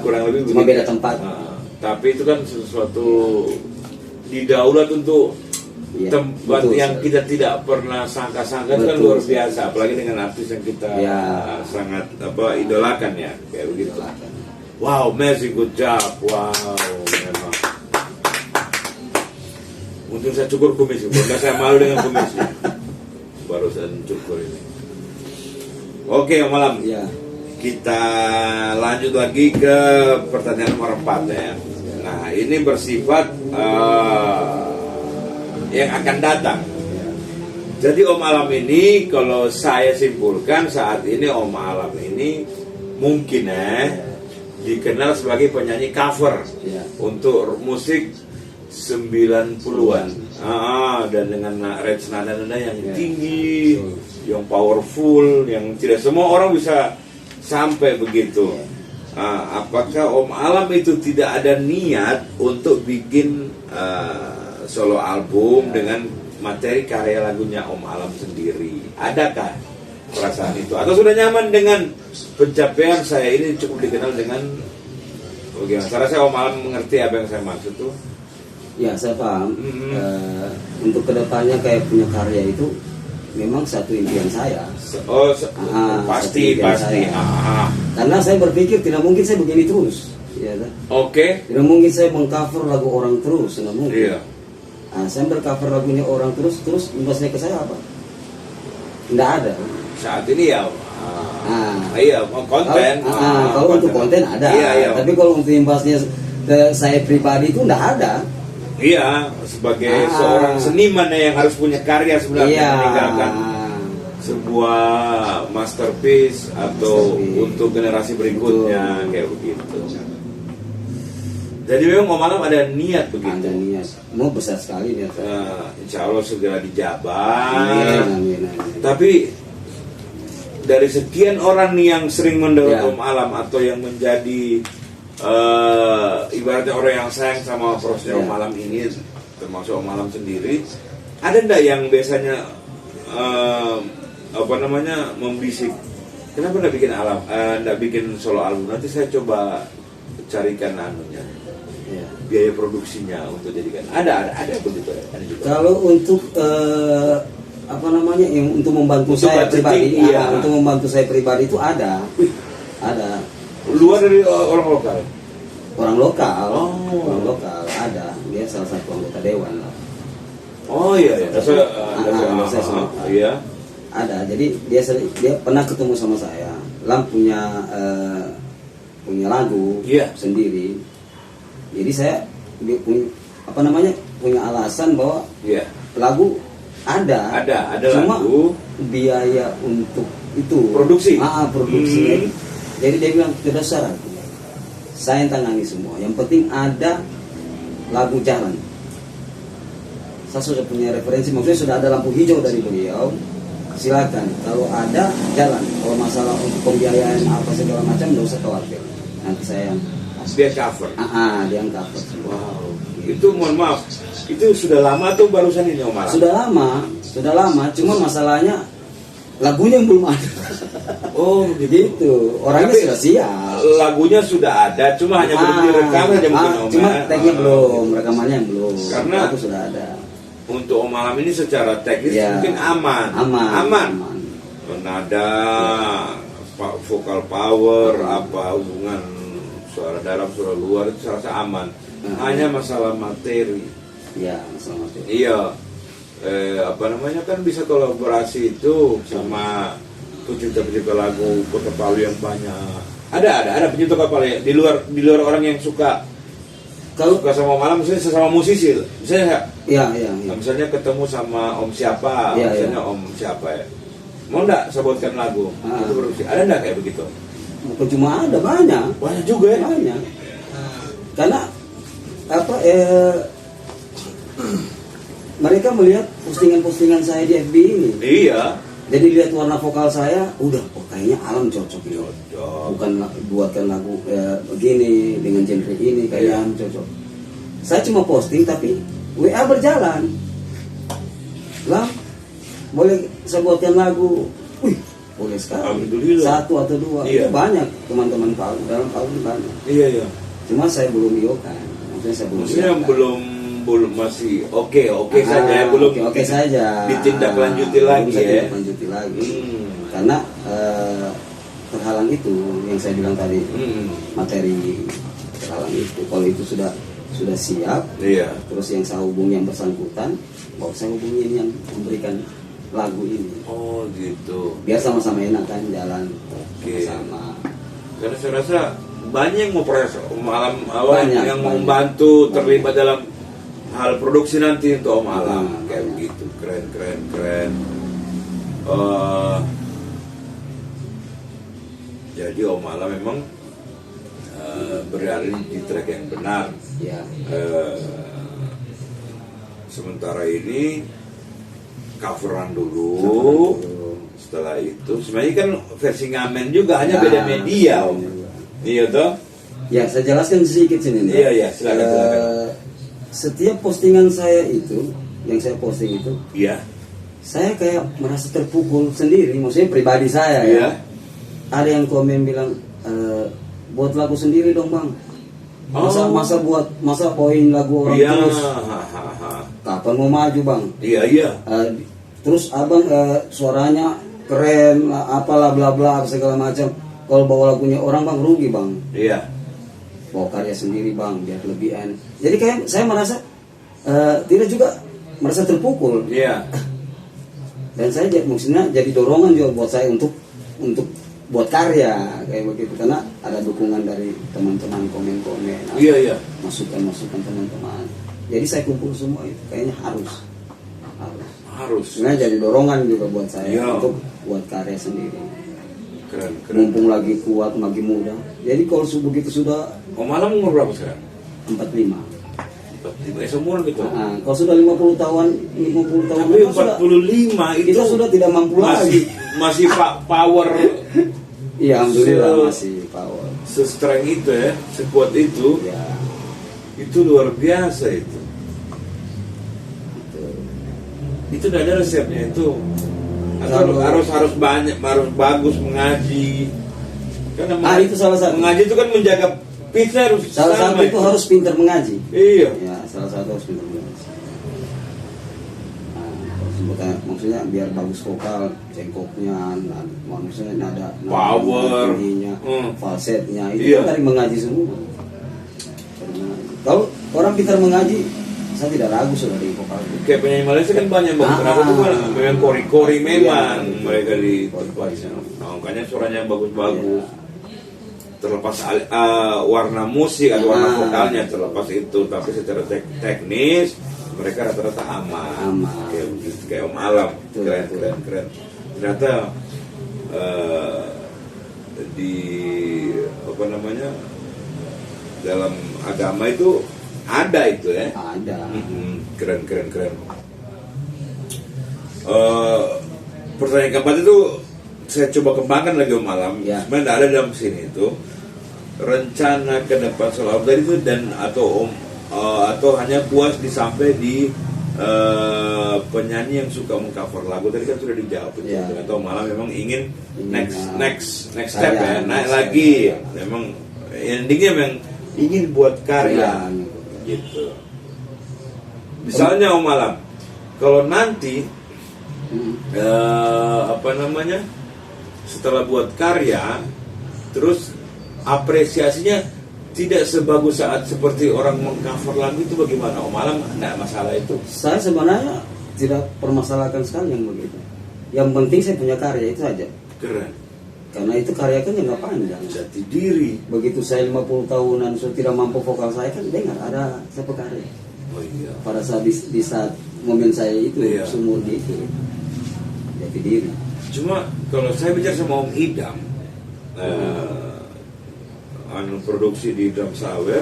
Kurang lebih cuma beda tempat. Tapi itu kan sesuatu didaulat untuk tempat yang kita tidak pernah sangka-sangka. Itu kan luar biasa, apalagi dengan artis yang kita sangat idolakan ya, kayak begitu. Wow, amazing, good job. Wow, memang. Untung saya cukur kumis, karena saya malu dengan kumisnya. Baru saya cukur ini. Oke, Om Alam. Kita lanjut lagi ke pertanyaan nomor 4 ya. Nah, ini bersifat yang akan datang. Jadi Om Alam ini, kalau saya simpulkan saat ini Om Alam ini mungkin dikenal sebagai penyanyi cover untuk musik 90-an. Dan dengan range nada-nada yang tinggi, yang powerful, yang tidak semua orang bisa sampai begitu. Apakah Om Alam itu tidak ada niat untuk bikin solo album dengan materi karya lagunya Om Alam sendiri? Adakah perasaan itu? Atau sudah nyaman dengan pencapaian saya ini cukup dikenal dengan bagaimana? Saya rasa Om Alam mengerti apa yang saya maksud tuh. Ya, saya paham. Untuk kedepannya kayak punya karya itu memang satu impian saya. Pasti. Karena saya berpikir tidak mungkin saya begini terus. Tidak mungkin saya mengcover lagu orang terus, tidak mungkin. Saya bercover lagunya orang terus imbasnya ke saya apa? Tidak ada. Saat ini konten. Kalau untuk konten ada. Tapi kalau untuk imbasnya ke saya pribadi itu tidak ada. Iya, sebagai seorang seniman yang harus punya karya sebenarnya meninggalkan sebuah masterpiece atau Masterpiece. untuk generasi berikutnya. Betul. Kayak begitu. Jadi memang Om Alam ada niat Ada begitu. niat, mau besar sekali niat saya. Insya Allah segera Amin, dijabat. amin, amin. Tapi dari sekian orang nih yang sering mendengar Ya. Om Alam atau yang menjadi ibaratnya orang yang sayang sama prosesnya Ya. Om Alam ini, termasuk Om Alam sendiri, ada ndak yang biasanya membisik, kenapa ndak bikin ndak bikin solo album? Nanti saya coba carikan anunya, Ya. biaya produksinya untuk jadikan. Ada begitu ya? Ada juga. Kalau untuk yang untuk membantu Untuk saya budgeting, pribadi, iya. untuk membantu saya pribadi itu ada Luar dari orang lokal. orang lokal, Oh. orang lokal ada, dia salah satu anggota dewan lah. Oh iya, iya. Ada, jadi dia pernah ketemu sama saya, Lam punya lagu Iya. sendiri. Jadi saya punya alasan bahwa Iya. lagu ada cuma lagu. biaya untuk itu Produksi. produksi. Jadi dia bilang tidak usah ragu, saya yang tangani semua, yang penting ada lagu jalan. Saya sudah punya referensi, maksudnya sudah ada lampu hijau dari beliau, silakan kalau ada jalan. Kalau masalah untuk pembiayaan apa segala macam tidak usah khawatir, nanti saya yang Dia cover. dia yang cover. Wow. Itu mohon maaf, itu sudah lama tuh barusan ini Om Alam? Sudah lama, cuma masalahnya lagunya yang belum ada. Oh Gitu, orangnya Tapi sudah siap. lagunya sudah ada, cuma hanya belum direkam saja mungkin Om. Cuma ya? tag-nya belum, rekamannya yang belum. Karena lagu sudah ada. Untuk Om Alam ini secara teknis Ya. mungkin aman. Nada, vokal power, apa hubungan suara dalam, suara luar itu saya rasa aman. Hanya masalah materi. Ya, selamat ya. Iya, kan bisa kolaborasi itu sama pencipta lagu Kota Palu yang banyak. Ada pencipta Palu ya, di luar orang yang suka suka sama Om Alam, misalnya sesama musisi, misalnya misalnya ketemu sama Om siapa, Iya, misalnya iya. Om siapa ya, mau nggak saya buatkan lagu, itu produksi, ada nggak kayak begitu? Bukan cuma ada, banyak juga ya. banyak. Karena mereka melihat postingan-postingan saya di FB ini. Iya. Jadi lihat warna vokal saya, udah, kayaknya Alam cocok ini. Cocok. Bukan buatkan lagu begini dengan genre ini, kayaknya Alam cocok. Saya cuma posting tapi WA berjalan. Lah, boleh saya buatkan lagu? Wih, boleh sekali. Alhamdulillah. 1 atau 2, Iya. itu banyak teman-teman Palu, dalam Palu ini banyak. Iya. Cuma saya belum iokan. Maksudnya belum masih oke saja, belum oke saja. ditindaklanjuti lagi Belum saya ya. ditindaklanjuti lagi. Karena terhalang itu yang saya bilang tadi, materi terhalang itu. Kalau itu sudah siap, Iya. terus yang saya hubungi yang bersangkutan, bahwa saya hubungi yang memberikan lagu ini. Oh gitu. Biar sama-sama enak kan jalan. Oke. Sama. Karena saya rasa banyak yang mau proses Alam Banyak, yang banyak. membantu terlibat dalam hal produksi nanti untuk Om Alam kayak Banyak. begitu. Keren. Jadi Om Alam memang berada di track yang benar. Ya. Sementara ini coveran dulu. Setelah itu sebenarnya kan versi ngamen juga, hanya beda media Om. Iya toh? Ya, saya jelaskan sedikit sini. Iya, silakan. Setiap postingan saya itu, yang saya posting itu, Iya. saya kayak merasa terpukul sendiri, maksudnya pribadi saya Iya. ya. Ada yang komen bilang, buat lagu sendiri dong bang. Masa poin lagu orang Iya. terus. Kapan mau maju bang? Iya. Terus abang suaranya keren, apalah bla bla segala macam. Kalau bawa lagunya orang bang rugi bang. Iya. Bawa karya sendiri bang biar lebih enak. Jadi kayak saya merasa tidak juga merasa terpukul. Iya. Dan saya maksudnya jadi dorongan juga buat saya untuk buat karya kayak begitu, karena ada dukungan dari teman-teman komen-komen, Iya. masukan teman-teman. Jadi saya kumpul semua itu kayaknya harus. Harus. Sebenarnya jadi dorongan juga buat saya Iya. untuk buat karya sendiri. Keren. Mumpung lagi kuat, lagi muda. Jadi kalau begitu sudah Om Alam umur berapa sekarang? 45. 45 seumur gitu. Kalau sudah 50 tahun Tapi 45 itu kita sudah tidak mampu lagi. masih power. Iya, alhamdulillah masih power. Se-strength itu ya, sekuat itu. Ya, Itu luar biasa itu. itu. Itu udah ada resepnya itu. Kalau- Harus banyak, harus bagus mengaji. Karena itu salah satu. mengaji itu kan menjaga kita harus Salah sama satu itu harus pintar mengaji. Iya. Ya, salah satu harus pintar mengaji. Maksudnya biar bagus vokal, cengkoknya, maksudnya nada Power. tingginya, falsetnya itu Iya. kan dari mengaji semua. Dari mengaji. Kalau orang pintar mengaji, saya tidak ragu sudah di vokal. Kayak penyanyi Malaysia kan banyak banget. Ternyata itu kan memang kori-kori memang Iya. mereka di Kori-kori. tempatnya. Nah, makanya suaranya bagus-bagus. Iya. Terlepas warna musik atau warna Ah. vokalnya terlepas itu, tapi secara teknis mereka rata-rata aman. Aman. Kayak begitu, kayak Om Alam. Betul, Keren, betul. keren. Ternyata di apa namanya dalam agama itu ada itu ya. Ada. Keren. Pertanyaan keempat itu saya coba kembangkan lagi Om Alam. Ya. Sebenarnya ada dalam sini itu rencana ke depan selalu tadi itu dan atau hanya puas sampai di penyanyi yang suka mengcover lagu tadi kan sudah dijawab itu. Ya. Atau malah memang ingin next step saya, ya naik saya. lagi. Memang endingnya memang ingin buat karya. Ya. Gitu. Misalnya Om Alam, kalau nanti apa namanya setelah buat karya, terus apresiasinya tidak sebagus saat seperti orang mengcover lagu itu bagaimana Om Alam? Nggak masalah itu. Saya sebenarnya tidak permasalahkan sekali yang begitu. Yang penting saya punya karya itu aja. Keren. Karena itu karya kan jangka panjang. Jati diri. Begitu saya 50 tahunan sudah tidak mampu vokal saya kan dengar ada saya karya. Oh iya. Pada saat di saat momen saya itu Iya. sumur itu jati diri. Cuma kalau saya bicara sama Om Idam, produksi di Drum Sawer,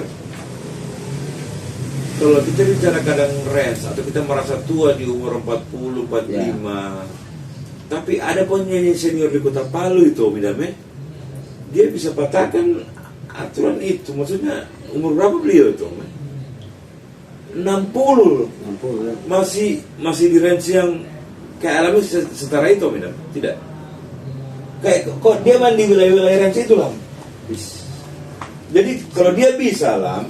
kalau kita bicara kadang range atau kita merasa tua di umur 40, 45, tapi ada penyanyi senior di Kota Palu itu Om Idam, dia bisa patahkan aturan itu. Maksudnya umur berapa beliau itu Om? 60 60 ya. masih di range yang kayak alami setara itu Om Idam? Tidak. Kayak kok dia main di wilayah-wilayah range itu lah. Jadi kalau dia bisa lah,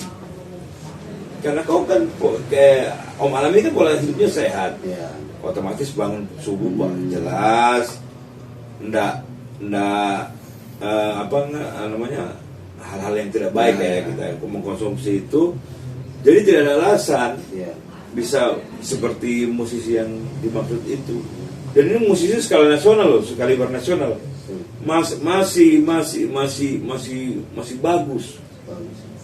karena kau kan kayak Om Alam ini kan pola hidupnya sehat, Ya. otomatis bangun subuh jelas, ndak apa namanya hal-hal yang tidak baik kayak kita mengkonsumsi itu, jadi tidak ada alasan Ya. bisa seperti musisi yang dimaksud itu. Dan ini musisi skala nasional loh, sekaliber nasional. Masih bagus.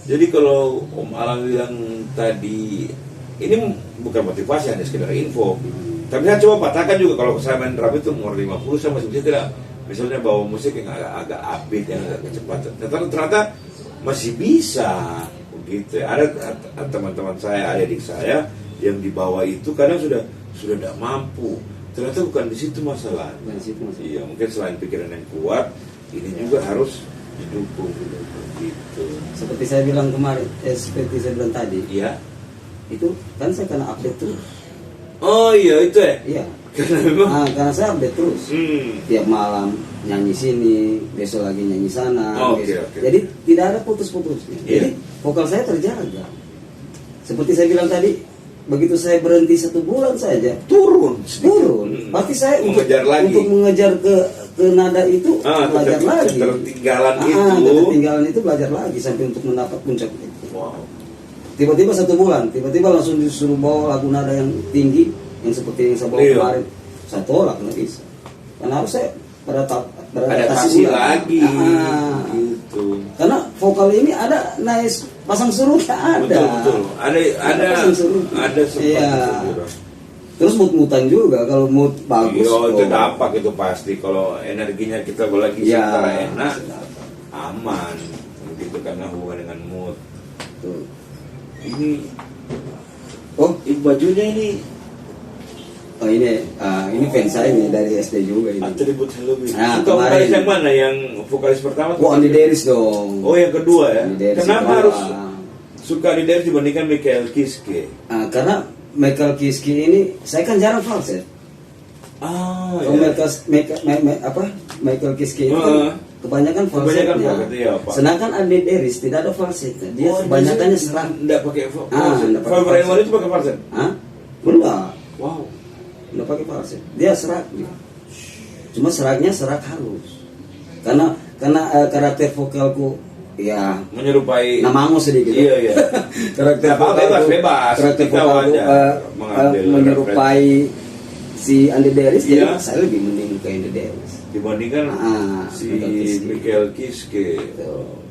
Jadi kalau Om Alam bilang tadi, ini bukan motivasi, hanya sekedar info. Tapi saya coba patahkan juga, kalau saya main drum itu umur 50 saya masih bisa tidak, misalnya bawa musik yang agak upbeat, yang agak kecepatan. Ternyata masih bisa begitu. Ada teman-teman saya, adik saya yang dibawa itu kadang sudah tidak mampu. Ternyata bukan di situ masalah. Iya, mungkin selain pikiran yang kuat, ini juga harus didukung gitu. Seperti saya bilang kemarin, seperti saya bilang tadi, Iya. itu kan saya kena update terus. Oh iya itu ya. Iya. Karena memang Karena saya update terus. Tiap malam nyanyi sini, besok lagi nyanyi sana. Oke, besok. oke. Jadi tidak ada putus-putusnya. Iya. Jadi vokal saya terjaga. Seperti saya bilang tadi, begitu saya berhenti 1 bulan saja, turun. pasti saya mengejar lagi. untuk mengejar ke nada itu belajar lagi. Ketertinggalan itu. Ketertinggalan itu belajar lagi sampai untuk mendapat puncak itu. Wow. Tiba-tiba 1 bulan, tiba-tiba langsung disuruh bawa lagu nada yang tinggi, yang seperti yang saya bawa Iya. kemarin. Saya tolak, nggak bisa. Karena harus saya Adaptasi ulang. lagi. Gitu. Karena vokal ini ada naik pasang surutnya ada. Betul. Ada pasang surut. sempat Iya. kesuburan. Terus mut-mutan juga kalau mood bagus. Iya, itu dapat itu pasti. Kalau energinya kita lagi ya, secara enak, aman. Begitu karena hubungan dengan mood. Tuh. Ini, ini bajunya ini Oh ini fans saya nih dari SD juga ini. atribut Halloween. Nah, Suka vokalis yang mana? Yang vokalis pertama? Oh, Andy Darius dong. Oh, yang kedua ya. Andy Darius Kenapa kedua. harus suka Andy Darius dibandingkan Michael Kiske? Karena Michael Kiske ini saya kan jarang falset. Kalau Michael Kiske itu kan kebanyakan falsetnya. Ya, sedangkan Andy Darius tidak ada falsetnya. Dia kebanyakannya serak. Enggak pakai falset. Favorite One itu pakai falset? Enggak. Wow. Enggak pakai falset. Dia serak. Cuma seraknya serak halus. Karena karakter vokalku ya menyerupai Namango sedikit. Iya. Karakter bebas. Karakter vokalku menyerupai si Andy Darius. Iya. Jadi saya lebih mending ke Andy Darius dibandingkan si Michael Kiske.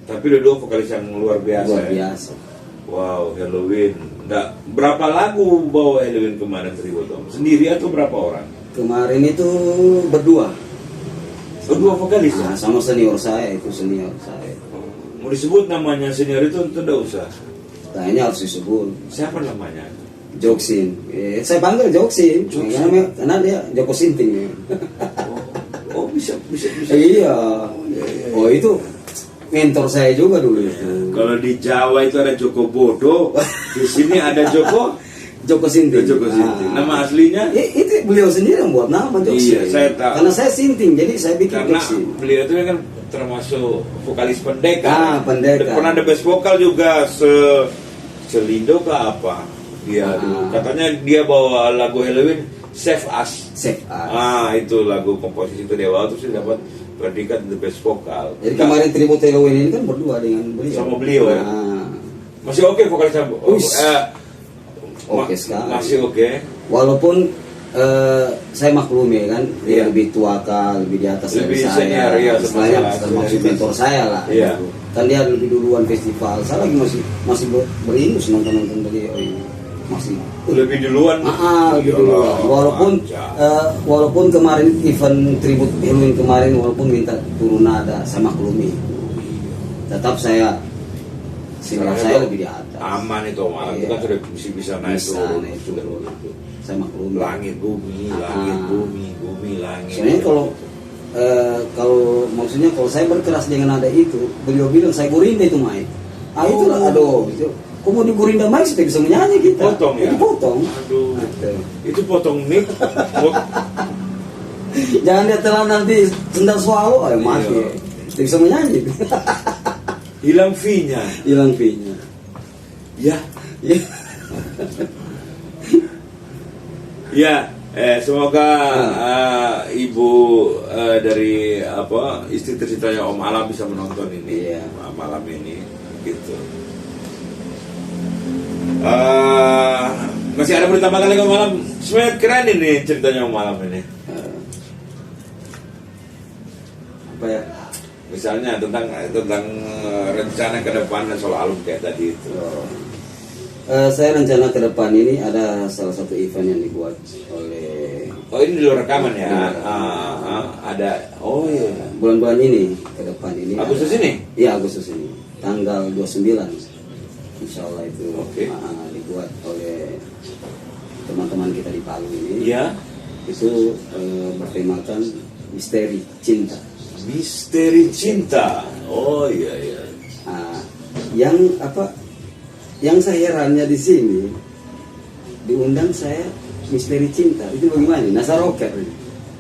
Tapi dua vokalis yang luar biasa. Luar biasa. Wow, Halloween. Berapa lagu bawa Halloween kemarin Tribute Om? Sendiri atau berapa orang? Kemarin itu berdua. Berdua vokalis? Sama senior saya, itu senior saya. Mau disebut namanya senior itu tidak usah. Kayaknya harus disebut. Siapa namanya? Joksin. Saya panggil Joksin. Karena dia Joko Sinting. Oh, bisa. Iya. Oh, itu mentor saya juga dulu itu. Kalau di Jawa itu ada Joko Bodo, di sini ada Joko Sinting. Nama aslinya? Itu beliau sendiri yang buat nama Joksin. Iya, saya tahu. Karena saya Sinting, jadi saya bikin karena Joksin. beliau itu kan termasuk vokalis pendekar. Pendekar. Pernah ada best vokal juga Selindo ke apa? Dia katanya dia bawa lagu Halloween Save Us. Itu lagu komposisi Dewa terus dia dapat predikat the best vokal. Jadi kemarin tribute Halloween ini kan berdua dengan beliau. Sama beliau ya. Masih oke vokalisnya. Oke sekali. Masih oke. Walaupun saya maklumi kan dia lebih tua lebih di atas lebih dari saya. Senior, saya termasuk mentor saya lah. Iya. Gitu. Kan dia lebih duluan festival. Saya lagi masih beringus nonton beliau ini. Masih lebih duluan. Lebih duluan. Walaupun kemarin event tribute Halloween kemarin walaupun minta turun nada saya maklumi. Tetap saya senior saya lebih di atas. Aman itu malam itu kan sudah bisa naik turun. Saya maklumi. Langit bumi, langit. Soalnya kalau maksudnya kalau saya berkeras dengan nada itu, beliau bilang saya gurinda itu main. Itulah itu. Kok mau digurinda main supaya bisa menyanyi kita. Potong ya. Itu potong. Aduh. Itu potong mic. Jangan dia telan nanti sendal swallow mati. Tidak bisa menyanyi. Hilang V-nya. Ya. Ya, semoga ibu dari istri tercintanya Om Alam bisa menonton ini malam ini, gitu. Masih ada berita tambahkan lagi Om Alam? Sebenarnya keren ini ceritanya Om Alam ini. Apa ya? Misalnya tentang rencana ke depan dan soal album kayak tadi itu. Saya rencana ke depan ini ada salah satu event yang dibuat oleh. Oh ini di luar rekaman ya? Ada. Oh iya. Bulan-bulan ini ke depan ini. Agustus ini? Iya Agustus ini. Tanggal 29. Insya Allah itu dibuat oleh teman-teman kita di Palu ini. Iya. Itu bertemakan misteri cinta. Misteri cinta. Oh iya. Yang saya herannya di sini diundang saya misteri cinta itu bagaimana? Nasa rocker.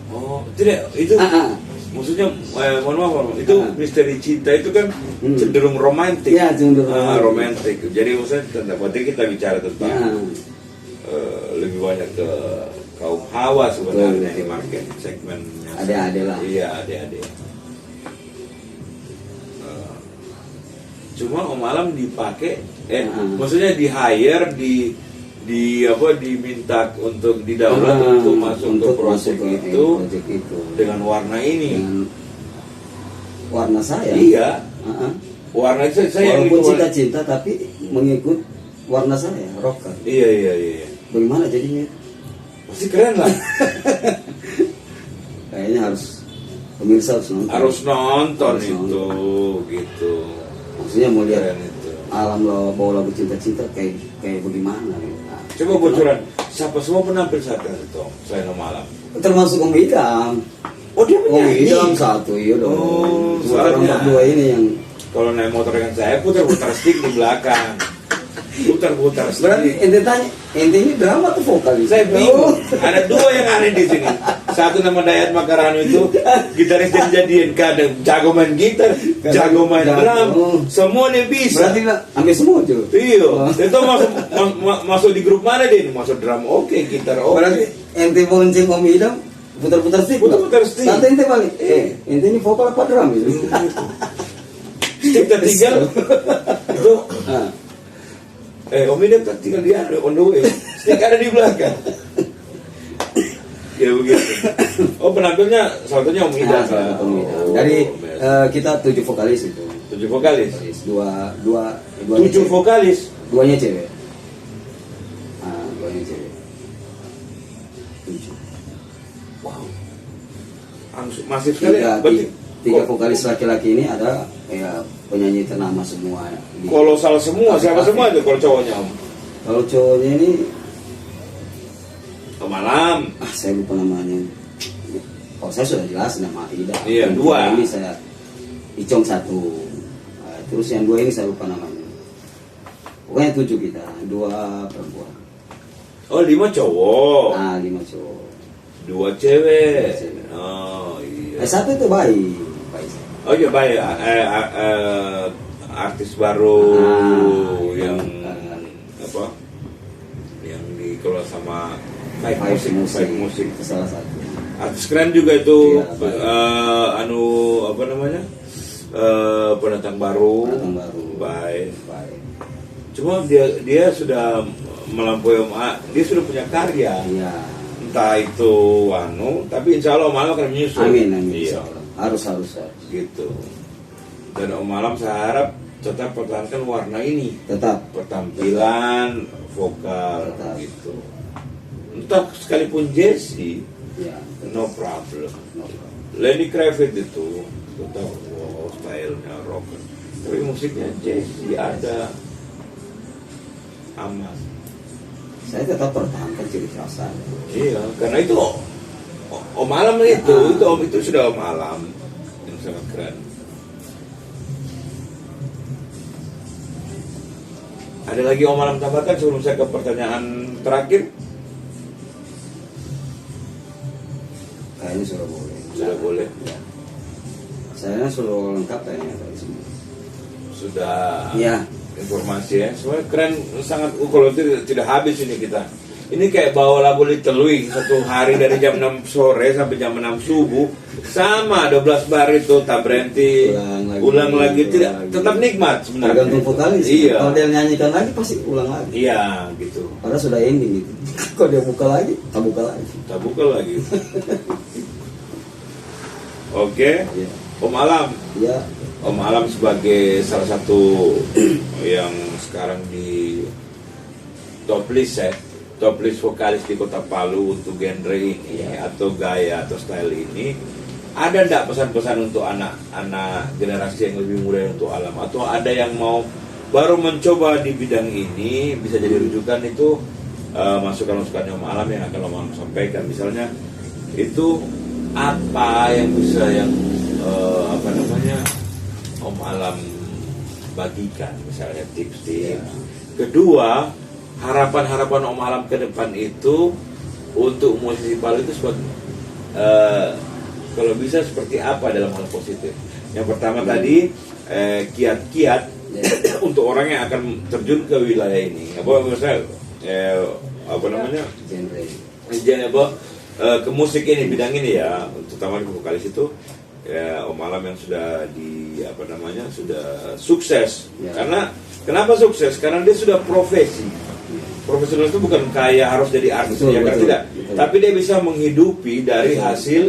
Oh tidak itu. Maksudnya mohon maaf itu misteri cinta itu kan cenderung romantis. Ya cenderung romantis. Jadi maksudnya berarti kita bicara tentang lebih banyak ke kaum hawa sebenarnya di market segmennya. Ada lah. Iya ada. Cuma Om Alam dipakai, maksudnya di hire, diminta untuk didaulat untuk masuk ke proyek itu dengan warna ini. Dengan warna saya. Iya. Warna itu saya walaupun cinta-cinta tapi mengikut warna saya, rocker. Iya. Bagaimana jadinya? pasti keren lah. Kayaknya pemirsa harus nonton. Harus nonton Harus itu nonton. gitu. Maksudnya mau lihat Keren itu. alam lo bawa lagu cinta-cinta kayak bagaimana gitu. Nah, Coba bocoran, siapa semua penampil saat itu selain Om Alam? termasuk Om Idam. Oh dia Om penyanyi. Idam satu, iya dong. Oh, Cuma orang soalnya- berdua ini yang Kalau naik motor dengan saya putar-putar stick di belakang. Putar-putar berarti stick. ente tanya, ente ini drama atau vokal? Saya bingung. Ada dua yang aneh di sini. Satu nama Dayat Makarano itu gitaris jadi-jadian, kadang jago main gitar, jago main Jago. drum, semua dia bisa. Berarti lah, ambil semua tuh. Iya, itu masuk di grup mana dia? Masuk drum oke, gitar oke. Berarti ente bonceng Om Idam putar-putar stick. Putar-putar stick. Nanti ente balik. Ente ini vokal apa drum itu? Stick tertinggal itu. Nah, Om Idam tinggal dia on the way. Stick ada di belakang. Ya begitu. Oh penampilnya salah satunya Om Idam. nah, Om Idam. Oh, Dari biasa. kita 7 vokalis itu. 7 vokalis. Dua 7 vokalis. duanya cewek. Ah, duanya cewek. 7. Wow. Masif sekali. Berarti Tiga vokalis laki-laki ini ada ya penyanyi ternama semua. kolosal semua. Siapa semua itu kalau cowoknya Om? Kalau cowoknya ini Om Alam. saya lupa namanya. Oh saya sudah jelas nama Ida. Iya, Yang dua. Ini saya Icong 1. Nah, terus yang 2 ini saya lupa namanya. Pokoknya 7 kita, 2 perempuan. Oh 5 cowok. Nah 5 cowok. 2 cewek. 2 cewek. Oh iya. 1 itu baik. Oh iya baik. Artis baru yang apa? Yang dikelola sama Five Musik. Itu salah satu. Artis keren juga itu. Iya, baik. Apa namanya? Pendatang baru. Pendatang baru. Baik. Baik. Cuma dia sudah melampaui dia sudah punya karya. Iya. Entah itu tapi insya Allah Om Alam akan menyusul. Amin. Iya. Harus. Gitu. Dan Om Alam saya harap tetap pertahankan warna ini. Tetap. Pertampilan vokal Tetap. gitu. Entah sekalipun Jesse, Ya. no problem. No problem. Lenny Kravitz itu tetap stylenya rock. Tapi musiknya Jesse ada aman. Saya tetap pertahankan ciri khas saya. Iya, karena itu Om Alam itu sudah Om Alam yang sangat keren. Ada lagi Om Alam tambahkan sebelum saya ke pertanyaan terakhir? Kayaknya sudah boleh. Sudah boleh. Ya. Saya sudah lengkap kayaknya tadi semua. Sudah Iya. informasi ya. Sebenarnya keren sangat. Kalau tidak habis ini kita. Ini kayak bawa lagu Little Wing satu hari dari jam 6 sore sampai jam 6 subuh. Sama 12 bar itu tak berhenti. Ulang lagi. Tidak, tetap nikmat sebenarnya. Tergantung vokalis. Iya. Kalau dia nyanyikan lagi pasti ulang lagi. Iya gitu. Padahal sudah ending gitu. Kalau dia buka lagi, tak buka lagi. Tak buka lagi. Oke. Iya. Om Alam. Iya. Om Alam sebagai salah satu yang sekarang di top list top list vokalis di Kota Palu untuk genre ini atau gaya atau style ini, ada enggak pesan-pesan untuk anak-anak generasi yang lebih muda untuk Alam, atau ada yang mau baru mencoba di bidang ini bisa jadi rujukan itu masukan-masukannya Om Alam yang akan Om Alam sampaikan, misalnya itu apa yang bisa Om Alam bagikan, misalnya tips-tips. Kedua, harapan-harapan Om Alam ke depan itu untuk musisi Palu itu kalau bisa seperti apa dalam hal positif. Yang pertama tadi kiat-kiat untuk orang yang akan terjun ke wilayah ini. Ke musik ini, bidang ini ya, terutama di vokalis itu. Ya, Om Alam yang sudah sudah sukses. Ya. Karena kenapa sukses? Karena dia sudah profesi. Profesional itu bukan kaya harus jadi artis, Betul, ya kan betul, tidak. betul. Tapi dia bisa menghidupi dari hasil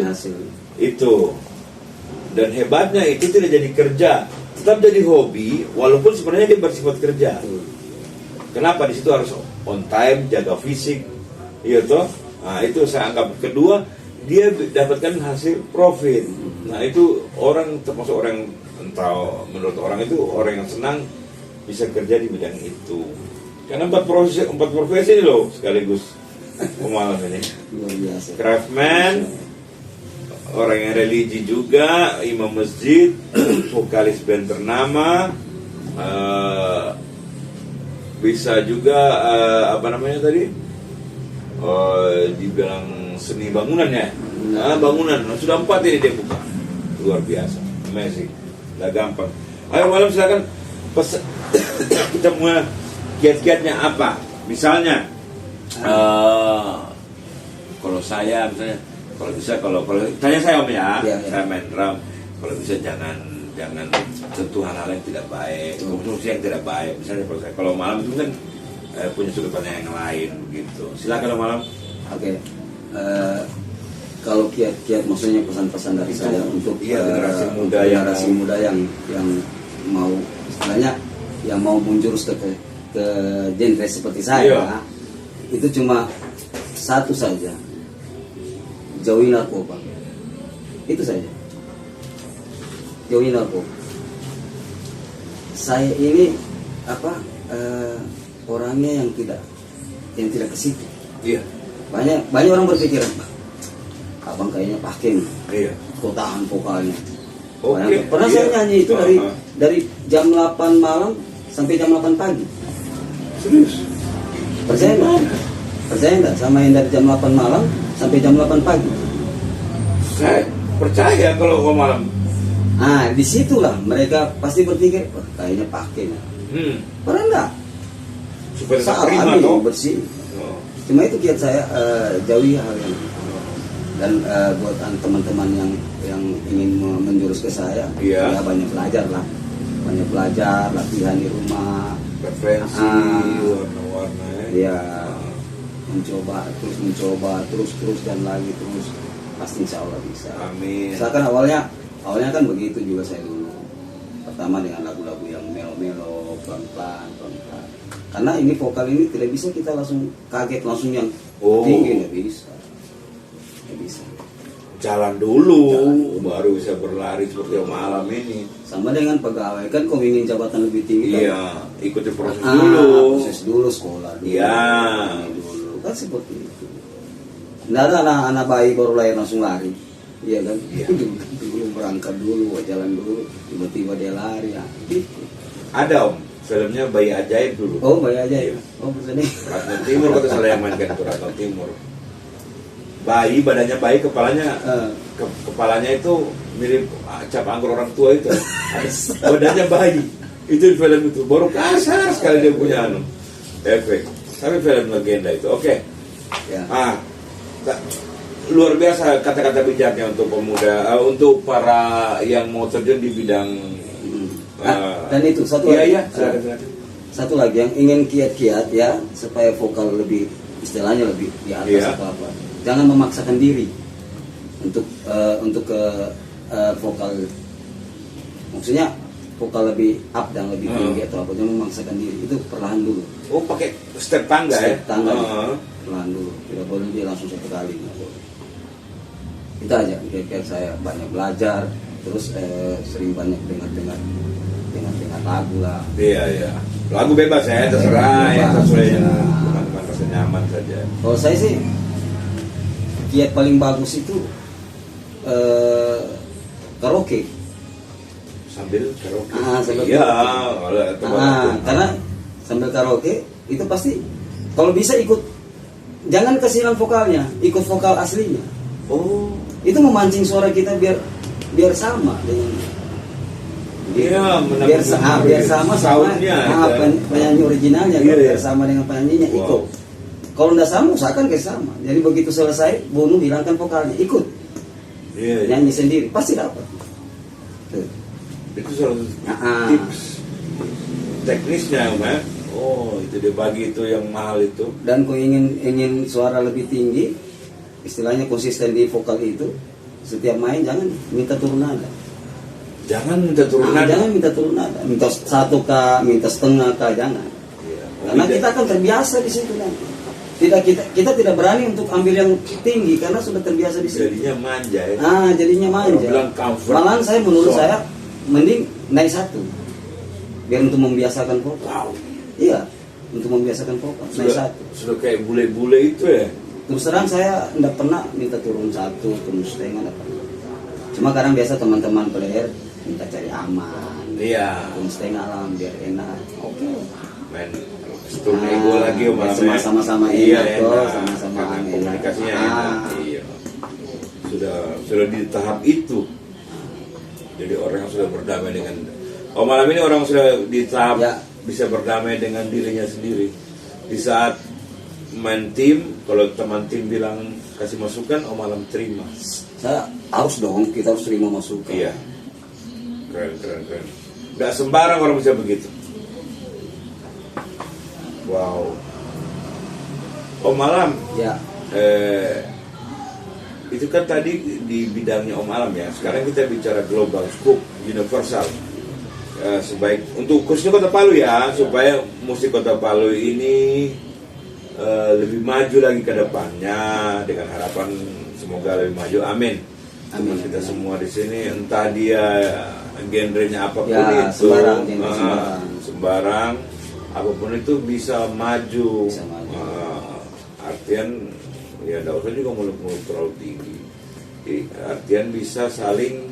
itu. Dan hebatnya itu tidak jadi kerja, tetap jadi hobi, walaupun sebenarnya dia bersifat kerja. Kenapa? Di situ harus on time, jaga fisik, iya toh. Nah itu saya anggap. Kedua, dia dapatkan hasil profit. Nah itu orang, termasuk orang, entah menurut orang itu orang yang senang bisa kerja di bidang itu. Karena empat profesi loh sekaligus pemalam ini. Luar biasa. Craftsman, orang yang religi juga, imam masjid, vokalis band ternama, bisa juga apa namanya tadi, dibilang seni bangunan ya. Bangunan, sudah 4 ini dia buka. Luar biasa, amazing, nggak gampang. Ayo malam silakan kita mulai. Kiat-kiatnya apa? Misalnya, kalau saya misalnya, kalau tanya saya om ya, saya main drum. Kalau bisa jangan tentu hal-hal yang tidak baik, konsumsi yang tidak baik. Misalnya kalau malam itu kan punya sudut pandang yang lain begitu. Silakan om malam. Oke. Kalau kiat-kiat maksudnya pesan-pesan dari saya untuk generasi muda yang mau istilahnya yang mau menjurus ke genre seperti saya, itu cuma satu saja, jauhi narkoba. Itu saja, jauhi narkoba. Saya ini orangnya yang tidak ke situ. Iya. Banyak orang berpikiran, abang kayaknya pakai nih, Iya. kau tahan vokalnya. Oke. Pernah saya nyanyi itu dari jam 8 malam sampai jam 8 pagi. Serius? Percaya nggak sama yang dari jam 8 malam sampai jam 8 pagi? Saya percaya kalau om malam. Disitulah mereka pasti berpikir, kayaknya pakai. Pernah nggak? Supaya Salah terima toh. bersih. Cuma itu kiat saya, jauhi hal yang dan buat teman-teman yang ingin menjurus ke saya, ya banyak belajar, latihan di rumah, referensi, warna-warna. Ya, mencoba terus dan lagi terus, pasti insya Allah bisa. Amin. Misalkan awalnya kan begitu juga saya dulu. Pertama dengan lagu-lagu yang melo-melo, pelan-pelan. Karena ini vokal ini tidak bisa kita langsung kaget langsung yang tinggi, nggak bisa. Jalan dulu, baru bisa berlari seperti yang malam ini. Sama dengan pegawai kan, kau ingin jabatan lebih tinggi kan? Iya, ikuti proses dulu. Proses dulu, sekolah dulu. Iya. Dulu kan seperti itu. Nggak ada anak bayi baru lahir langsung lari. Iya kan? Iya. Dulu berangkat dulu, jalan dulu, tiba-tiba dia lari. Ya. Gitu. Ada om, filmnya Bayi Ajaib dulu. Oh, Bayi Ajaib. Oh, betul nih. Ratna Timur kata saya yang mainkan itu Ratna Timur. Bayi, badannya bayi, kepalanya itu mirip cap anggur orang tua itu. Badannya bayi. Itu di film itu. Baru kasar sekali dia punya efek. Tapi film legenda itu. Oke. Ya. Luar biasa kata-kata bijaknya untuk pemuda, untuk para yang mau terjun di bidang. Dan itu satu lagi. Satu lagi yang ingin kiat-kiat ya, supaya vokal lebih istilahnya lebih di atas apa. Jangan memaksakan diri untuk ke vokal, maksudnya vokal lebih up dan lebih tinggi atau apa. Jangan memaksakan diri, itu perlahan dulu. Oh, pakai step tangga ya? Step tangga, perlahan dulu. Tidak boleh dia langsung satu kali. Itu aja. Kayak saya banyak belajar, terus sering banyak dengar lagu lah. Iya. Lagu bebas ya, terserah ya, sesuai teman-teman rasa nyaman saja. Kalau saya sih kiat paling bagus itu karaoke. Sambil karaoke. Iya. Karena sambil karaoke itu pasti kalau bisa ikut, jangan kesilang vokalnya, ikut vokal aslinya. Oh, itu memancing suara kita biar sama dengan biar sama penyanyi originalnya, biar sama dengan penyanyinya. Ikut. Kalau tidak sama, usahakan kayak sama. Jadi begitu selesai, Bono hilangkan vokalnya, ikut. Nyanyi sendiri, pasti dapat. Itu salah satu tips teknisnya, Mas. Oh, itu dia bagi itu yang mahal itu. Dan kau ingin suara lebih tinggi, istilahnya konsisten di vokal itu, setiap main jangan minta turun nada. Jangan minta turun nada. Jangan minta turun nada. Minta 1K, minta setengah K, jangan. Karena kita akan terbiasa di situ nanti. kita tidak berani untuk ambil yang tinggi karena sudah terbiasa di sini. Jadinya manja ya. Jadinya Orang manja. bilang comfort. Malahan saya menurut zone. saya mending naik satu biar untuk membiasakan vokal. Wow. Iya, untuk membiasakan vokal naik satu. Sudah kayak bule-bule itu ya. Terus terang saya tidak pernah minta turun satu, turun setengah, tidak pernah. Cuma kadang biasa teman-teman player minta cari aman. Iya. Turun setengah lah biar enak. Oke. Main setrum ego lagi malamnya. Sama-sama iya, enak, toh, enak. sama-sama Karena enak. komunikasinya enak. Iya. Sudah di tahap itu. Jadi orang yang sudah berdamai dengan malam ini orang sudah di tahap bisa berdamai dengan dirinya sendiri. Di saat main tim, kalau teman tim bilang kasih masukan, malam terima. Saya harus dong, kita harus terima masukan. Iya. Keren. Nggak sembarang orang bisa begitu. Wow. Malam. Ya. Itu kan tadi di bidangnya Alam ya. Sekarang kita bicara global, scope, universal. Sebaik untuk khususnya Kota Palu ya, supaya musik Kota Palu ini lebih maju lagi ke depannya dengan harapan semoga lebih maju. Amin. Amin. Kita semua di sini entah dia genrenya apapun Ya, itu, sembarang. apapun itu bisa maju. Bisa maju. Artian ya tidak usah juga mulut-mulut terlalu tinggi. Artian bisa saling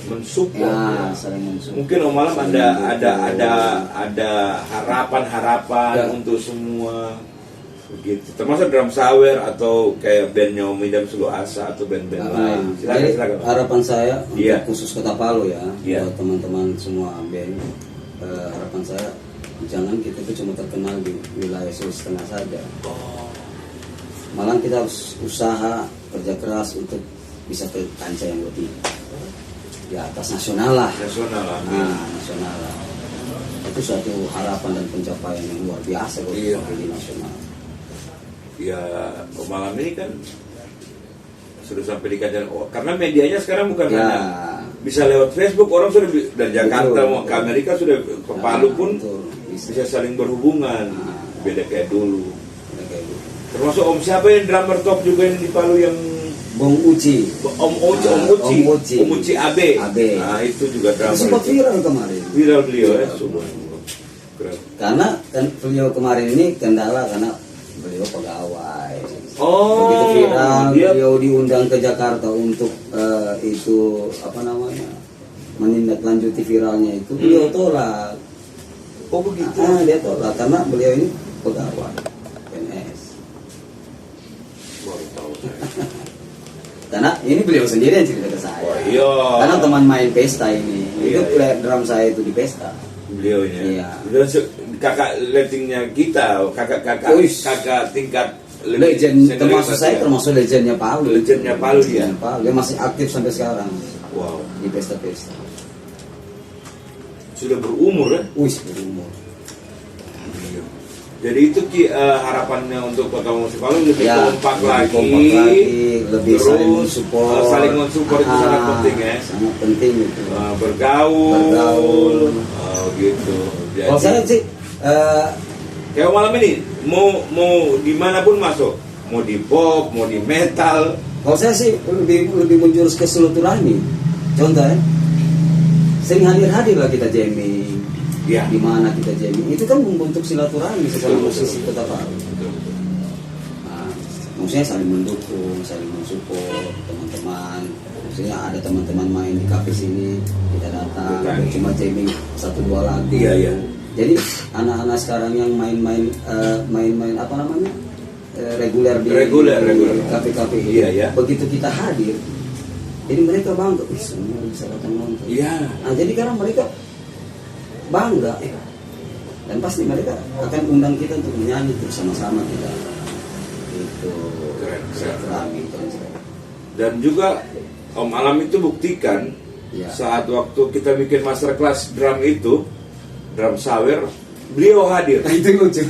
mensupport. Ya, saling mensupport. Mungkin Alam ada harapan untuk semua begitu. Termasuk drum sawer atau kayak bandnya Om Idam Sulu Asa atau band-band lain. Jadi Silakan. harapan saya Iya. untuk khusus Kota Palu ya, Iya. buat teman-teman semua band, harapan saya jangan kita itu cuma terkenal di wilayah Sulawesi Tengah saja. Malah kita harus usaha kerja keras untuk bisa ke kancah yang lebih di atas nasional lah. Nasional. Nasional lah. Itu suatu harapan dan pencapaian yang luar biasa kalau Iya. di nasional. Ya Malam ini kan sudah sampai di kancah. Karena medianya sekarang bukan hanya bisa lewat Facebook, orang sudah dari Jakarta mau ke Amerika sudah ke Palu pun betul. bisa saling berhubungan. Beda kayak dulu. Kayak gitu. Termasuk Om siapa yang drummer top juga yang di Palu yang Bong Uci. Om Uci AB. Nah itu juga Itu drummer. sempat viral kemarin. Viral beliau ya. Subhanallah. Keren. Karena kan beliau kemarin ini kendala karena beliau pegawai. Oh, Begitu viral, dia beliau diundang ke Jakarta untuk menindaklanjuti viralnya itu, beliau tolak. oh begitu. Dia tolak karena beliau ini pegawai PNS. Baru tahu saya. Karena ini beliau sendiri yang cerita ke saya. Oh, iya. Karena teman main pesta ini, itu Iya. player drum saya itu di pesta. Beliau ini. Iya. Dan kakak lettingnya kita, kakak Uish. tingkat Legend, senioritas termasuk saya ya. termasuk legendnya Palu. Legendnya Palu, ya. Legendnya Palu. Dia masih aktif sampai sekarang Wow. di pesta-pesta. Sudah berumur ya. Wih, berumur. Jadi itu harapannya untuk Kota Musik Palu lebih kompak lagi, lebih terus, saling mensupport. saling mensupport itu sangat penting ya. Sangat penting itu. Bergaul. Gitu. Jadi, Kalau saya sih kayak malam ini mau dimanapun masuk, mau di pop, mau di metal. kalau saya sih lebih menjurus ke silaturahmi. Contoh ya, sering hadir lah kita jamming. Ya. Di mana kita jamming itu kan membentuk silaturahmi sesama Betul, musisi betul. Kota Palu. Nah, maksudnya saling mendukung, saling mensupport teman-teman. Maksudnya ada teman-teman main di kafe sini, kita datang, Betul. cuma jamming 1-2 lagu. Iya, iya. Jadi anak-anak sekarang yang main-main apa namanya reguler di kafe-kafe ini, Iya, iya. begitu kita hadir, jadi mereka bangga, semua bisa datang nonton. Iya. Nah, jadi karena mereka bangga, dan pasti mereka akan undang kita untuk menyanyi bersama-sama kita. Itu Keren. silaturahmi. Dan juga Om Alam itu buktikan Ya. saat waktu kita bikin masterclass drum itu, drum sawer, beliau hadir. Itu lucu.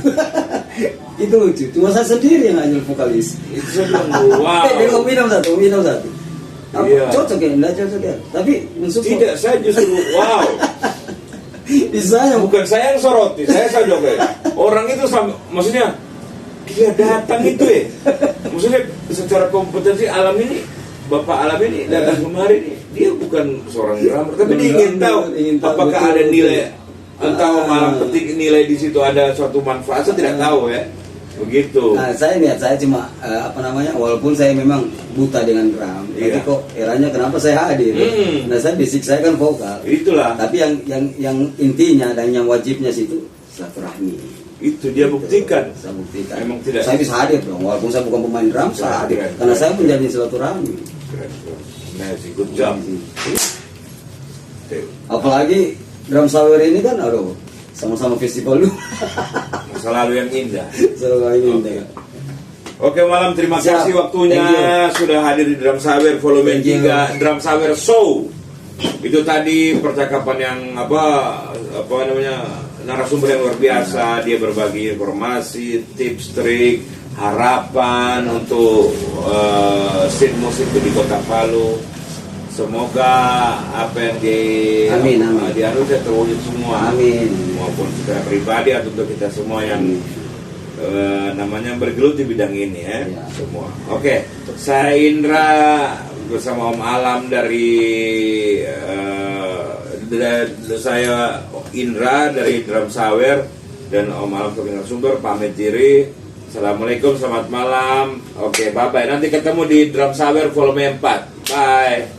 Itu lucu. Cuma saya sendiri yang hanya vokalis. Itu saya bilang, wow. Dengan minum satu. Apa, Iya. cocok ya, enggak cocok ya. Tapi mensupport. Tidak, saya justru wow. Di saya Bukan saya yang soroti, saya saja kayak orang itu maksudnya dia datang itu ya. Maksudnya secara kompetensi Alam ini, Bapak Alam ini datang kemari nih, dia bukan seorang drummer, tapi dia ingin tahu apakah betul, ada nilai betul. atau malah petik nilai di situ, ada suatu manfaat. Saya tidak tahu ya, begitu. Nah, saya cuma walaupun saya memang buta dengan drum, Iya. tapi kok eranya kenapa saya hadir? Nah, saya basic saya kan vokal. Itulah, Tapi yang intinya dan yang wajibnya situ silaturahmi. itu dia buktikan. Saya buktikan. Memang tidak. Saya bisa hadir dong, walaupun saya bukan pemain drum, saya hadir. Keren, Karena keren. saya menjalin silaturahmi. Keren, keren. Nice, good job. Apalagi drum sawer ini kan, aduh, sama-sama festival dulu. Masa lalu yang indah. Selalu ini. Oke. Oke Malam, terima Siap. kasih waktunya Thank sudah hadir di Drum Sawer volume Thank you. 3 Drum Sawer Show. Itu tadi percakapan yang apa namanya, narasumber yang luar biasa. Dia berbagi informasi, tips, trik, harapan untuk scene musik di Kota Palu. Semoga apa yang Amin, amin. dianu terwujud semua. Amin. Maupun secara pribadi atau untuk kita semua yang namanya bergelut di bidang ini ya, Ya. semua. Oke, saya Indra bersama Om Alam dari saya Indra dari Drum Sawer dan Om Alam sebagai narasumber pamit diri. Assalamualaikum, selamat malam. Oke, bye bye. Nanti ketemu di Drum Sawer volume 4. Bye.